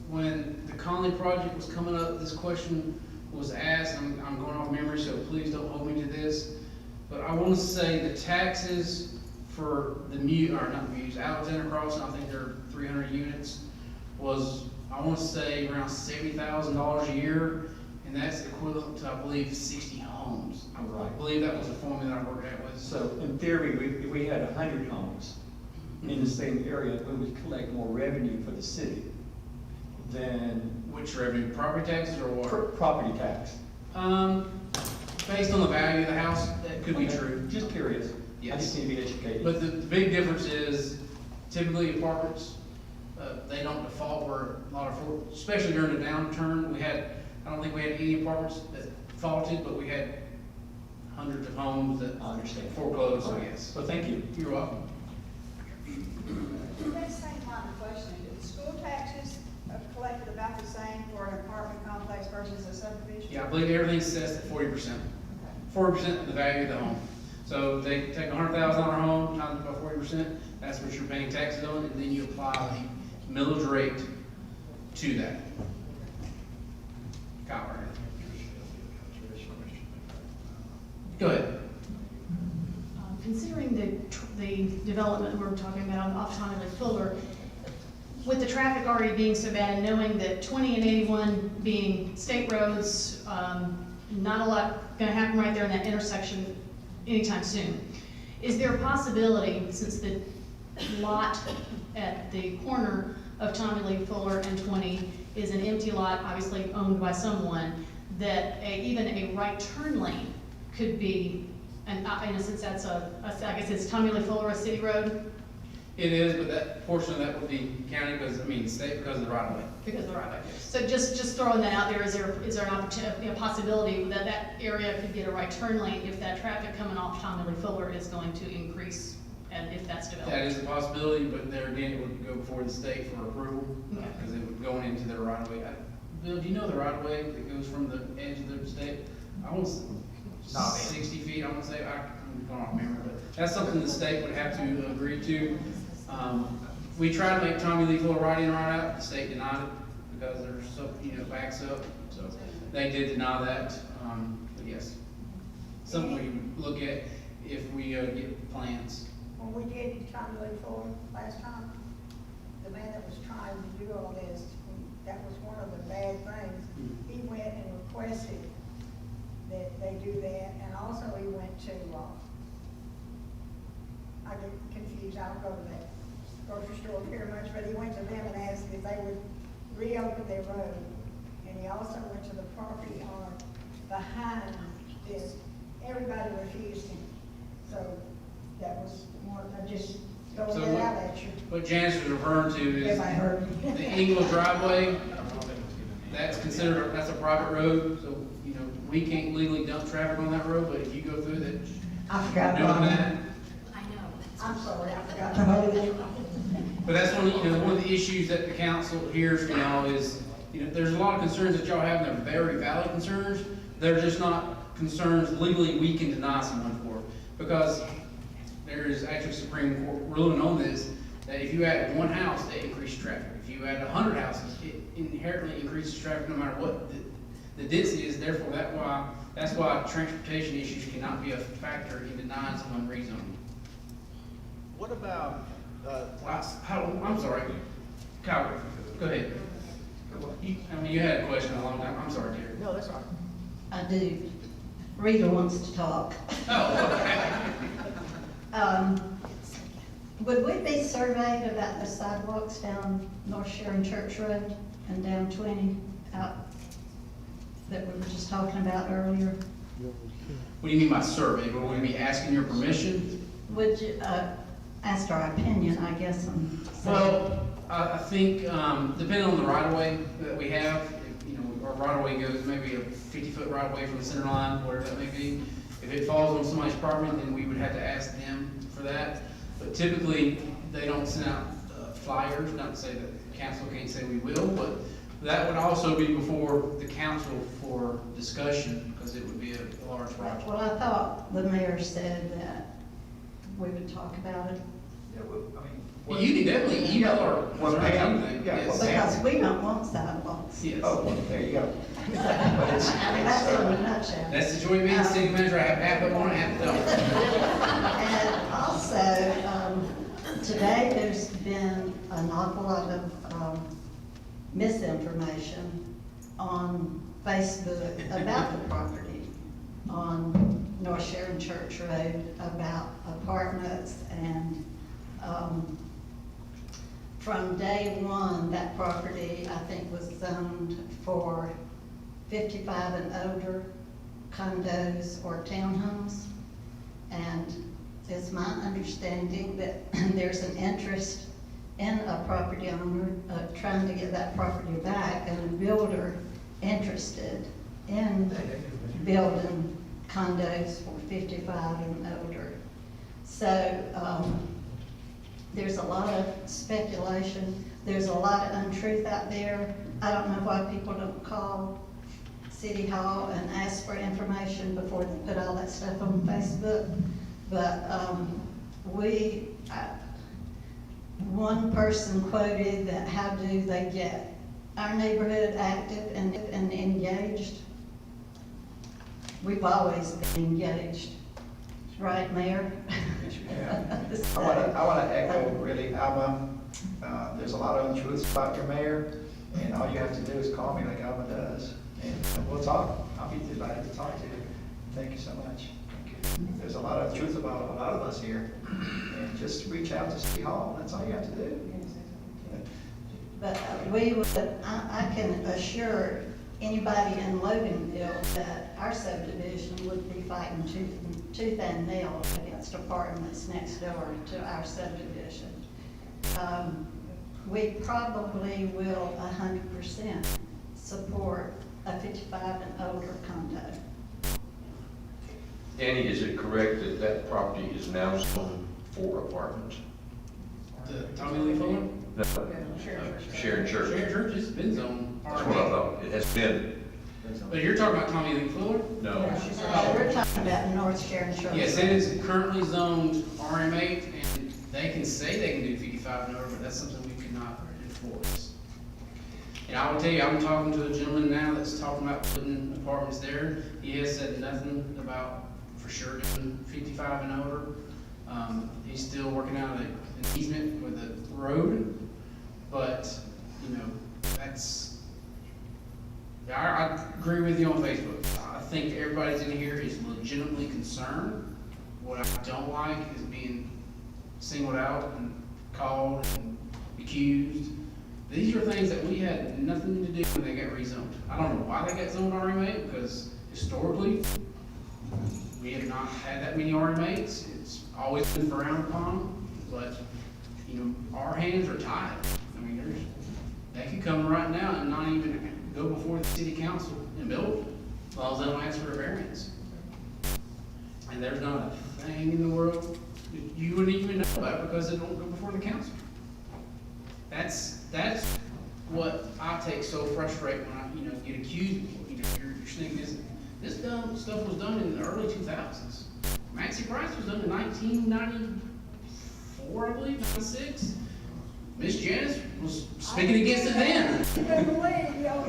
when the Conley project was coming up, this question was asked. I'm going off memory, so please don't hold me to this. But I want to say the taxes for the Alexander Crossing, I think there are 300 units, was, I want to say, around $70,000 a year, and that's equivalent to, I believe, 60 homes. I believe that was the formula I worked out with. So in theory, if we had 100 homes in the same area, we would collect more revenue for the city than. Which revenue, property taxes or water? Property tax. Based on the value of the house, that could be Okay. true. Just curious. I just need to be educated. But the big difference is typically apartments, they don't default where a lot of, especially during the downturn, I don't think we had any apartments that defaulted, but we had hundreds of homes that I understand. foreclosed, so yes. Well, thank you. You're welcome. In that same line of questioning, do the school taxes are collected about the same for an apartment complex versus a subdivision? Yeah, I believe everything's assessed at 40%. 40% of the value of the home. So they take $100,000 home, times it by 40%, that's what you're paying taxes on, and then you apply the millage rate to that. Kyle, right? Go ahead. Considering the development we're talking about off Tommy Fuller, with the traffic already being so bad, and knowing that 20 and 81 being state roads, not a lot gonna happen right there in that intersection anytime soon. Is there a possibility, since the lot at the corner of Tommy Lee Fuller and 20 is an empty lot, obviously owned by someone, that even a right turn lane could be, and in a sense that's I guess it's Tommy Lee Fuller, a city road? It is, but that portion of that would be county state because of the right of way. Because of the right of way. So just throwing that out there, is there an opportunity, a possibility that that area could get a right turn lane if that traffic coming off Tommy Lee Fuller is going to increase, and if that's developed? That is a possibility, but there again, it would go before the state for approval, because it would go into their right of way. Bill, do you know the right of way that goes from the edge of the state? I want to, 60 feet, I want to say, I'm going to remember, but that's something the state would have to agree to. We tried to make Tommy Lee Fuller right in, right out, the state denied it, because there's so, backs up, so they did deny that, but yes. Something we would look at if we get plans. When we did Tommy Lee Fuller last time, the man that was trying to do all this, that was one of the bad things. He went and requested that they do that, and also he went to, I get confused, I don't go to that grocery store very much, but he went to them and asked if they would reopen their road. And he also went to the property owner behind this. Everybody refused him. So that was one, Don't So let it out at you. what Janice was referring to is Everybody heard me. the Engel driveway. That's considered, that's a private road, so, you know, we can't legally dump traffic on that road, but if you go through that, I forgot doing about that. that. I know. I'm sorry, I forgot to hold it. But that's one, you know, one of the issues that the council hears from y'all is, you know, there's a lot of concerns that y'all have, and they're very valid concerns. They're just not concerns legally we can deny someone for. Because there is actually Supreme Court ruling on this, that if you add one house, it increases traffic. If you add 100 houses, it inherently increases traffic no matter what the density is. Therefore, that's why transportation issues cannot be a factor in denying someone rezoning. What about, I'm sorry, Kyle, go ahead. I mean, you had a question a long time, I'm sorry, dear. no, that's all right. I do. Rita wants to talk. Oh, Would we be surveyed about the sidewalks down North Sharon Church Road and down 20 out that we were just talking about earlier? what do you mean by survey? Will we be asking your permission? Would you, ask our opinion, I guess, on. Well, I think, depending on the right of way that we have, if, you know, our right of way goes maybe a 50-foot right of way from the center line, whatever that may be. If it falls on somebody's property, then we would have to ask them for that. But typically, they don't send out flyers, not to say that the council can't say we will, but that would also be before the council for discussion, because it would be a large project. Well, I thought the mayor said that we would talk about it. Yeah, well, I mean. Well, you can definitely email or Well, Pam, yeah, well, Because we don't want sidewalks. Yes. Oh, well, there you go. But it's, I mean, that's in a nutshell. That's the joint meeting, city manager, I have half of them on it, half of them. And also, today there's been an awful lot of misinformation on Facebook about the property on North Sharon Church Road, about apartments, and from day one, that property, I think, was zoned for 55 and older condos or townhomes. And it's my understanding that there's an interest in a property owner trying to get that property back, and a builder interested in building condos for 55 and older. So there's a lot of speculation. There's a lot of untruth out there. I don't know why people don't call City Hall and ask for information before they put all that stuff on Facebook. But one person quoted that, how do they get our neighborhood active and engaged? We've always been engaged, right, Mayor? yeah. I wanna echo really, there's a lot of untruths about your mayor, and all you have to do is call me like Alma does, and we'll talk. I'll be delighted to talk to you. Thank you so much. There's a lot of truth about a lot of us here, and just reach out to City Hall, that's all you have to do. But I can assure anybody in Loganville that our subdivision would be fighting tooth and nail against apartments next door to our subdivision. We probably will 100% support a 55 and older condo. Danny, is it correct that that property is now zoned for apartments? The Tommy Lee Fuller? No, Sharon Church. Sharon Church has been zoned. That's what I thought, it has been. But you're talking about Tommy Lee Fuller? No. We're talking about North Sharon Church. Yes, it is currently zoned RM8, and they can say they can do 55 and over, but that's something we cannot enforce. And I will tell you, I'm talking to a gentleman now that's talking about putting apartments there. He has said nothing about for sure doing 55 and over. He's still working out an easement with the road, but, you know, that's, I agree with you on Facebook. I think everybody's in here is legitimately concerned. What I don't like is being singled out and called and accused. These are things that we had nothing to do when they got rezoned. I don't know why they got zoned RM8, because historically, we have not had that many RM8s. It's always been frowned upon. but, you know, our hands are tied. I mean, they could come right now and not even go before the city council and build it, as long as they don't ask for a variance. And there's not a thing in the world that you wouldn't even know about because they don't go before the council. That's what I take so frustrating when I, you know, get accused of, you know, you're thinking this stuff was done in the early 2000s. Maxi Price was done in 1994, I believe, 96. Miss Janice was speaking against it then.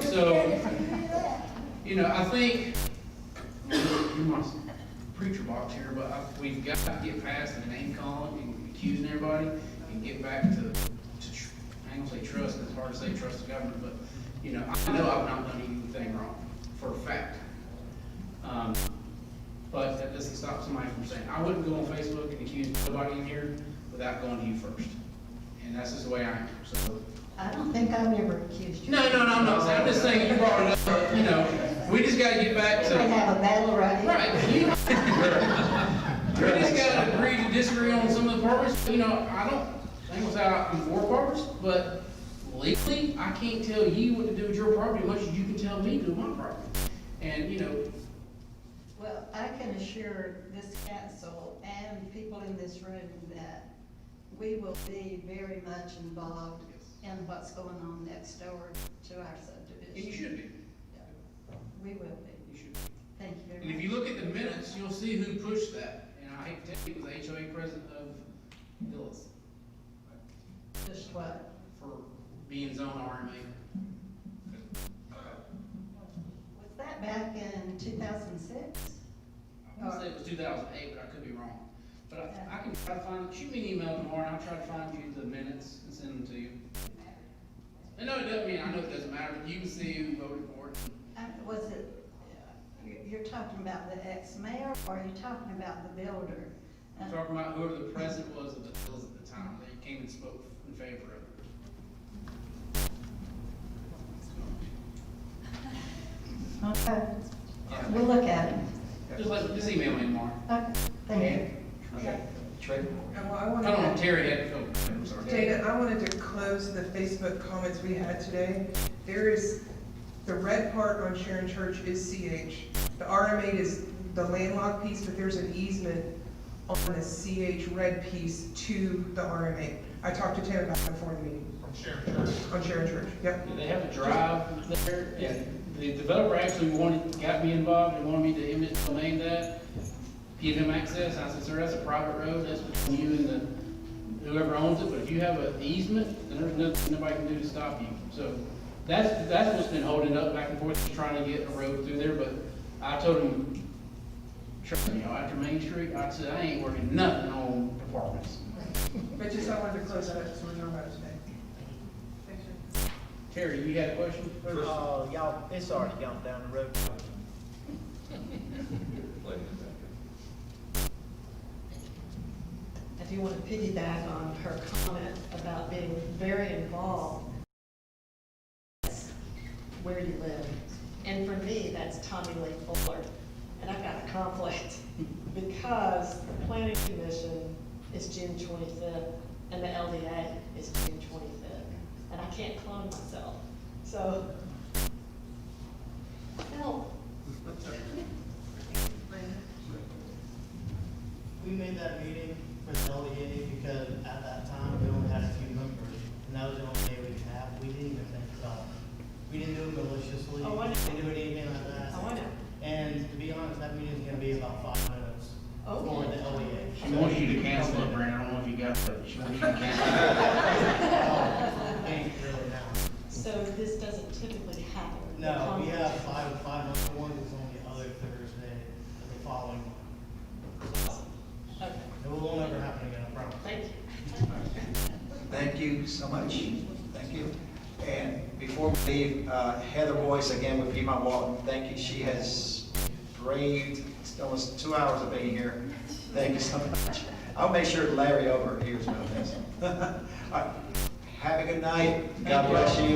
So, you know, I think, you're my preacher box here, but we've got to get past the name calling and accusing everybody and get back to I ain't gonna say trust, it's hard to say trust the government, but, you know, I know I've not done anything wrong, for a fact. But that doesn't stop somebody from saying, I wouldn't go on Facebook and accuse nobody in here without going to you first. And that's just the way I am, so. I don't think I've ever accused you. No, I'm not saying, I'm just saying you brought it up, you know, we just gotta get back to. We have a battle right here. Right. We just gotta agree to disagree on some of the parts. You know, I don't think I'm for parts, but legally, I can't tell you what to do with your property as much as you can tell me to do my property. And, you know. Well, I can assure this council and people in this room that we will be very much involved in what's going on next door to our subdivision. And you should be. We will be. You should be. Thank you very much. And if you look at the minutes, you'll see who pushed that. And I hate to tell you, it was the HOA president of Dillis. Just what? For being zone RMA. Was that back in 2006? I want to say it was 2008, but I could be wrong. But I can try to find, shoot me an email tomorrow and I'll try to find you the minutes and send them to you. And no, it doesn't mean, I know it doesn't matter, but you can see who voted for it. Was it, you're talking about the ex-mayor or are you talking about the builder? I'm talking about whoever the president was of the Dillis at the time. They came and spoke in favor of it. Okay. We'll look at it. Just email me tomorrow. Okay, thank you. Okay. Trey? Well, I Hold wanted on, to, Terry had, oh, I'm sorry. Dana, I wanted to close the Facebook comments we had today. There is, the red part on Sharon Church is CH. The RM8 is the landlocked piece, but there's an easement on the CH red piece to the RM8. I talked to Tim about it before the meeting. From Sharon Church. On Sharon Church, yep. They have a drive there, and the developer actually got me involved and wanted me to eminent domain that, give him access. I said, sir, that's a private road, that's between you and whoever owns it, but if you have an easement, then there's nothing nobody can do to stop you. So that's what's been holding up back and forth, trying to get a road through there, but I told him, trust me, after Main Street, I said, I ain't working nothing on apartments. But just, I wanted to close that up, so we're talking about it today. Terry, you had a question? Y'all, it's already gone down the road. If you want to piggyback on her comment about being very involved, that's where you live. And for me, that's Tommy Lee Fuller. And I've got a conflict because the planning commission is June 25th and the LDA is June 25th. And I can't clone myself. So, help. We made that meeting for the LDA because at that time, we only had a few members, and that was the only day we could have. We didn't even think about it. We didn't do it maliciously. Oh, I know. We didn't do anything like that. Oh, I know. And to be honest, that meeting's gonna be about 5 minutes for the LDA. She wants you to cancel it, Brandon. I don't know if you got it. She wants you to cancel it. Ain't really now. So this doesn't typically happen. No, we have five number one is on the other Thursday of the following month. Okay. It will never happen again, I promise. Thank you. Thank you so much. Thank you. And before we leave, Heather Boyce, again with Piedmont Walton, thank you. She has braved almost 2 hours of being here. Thank you so much. I'll make sure Larry over hears about this. All right. Have a good night. God bless you.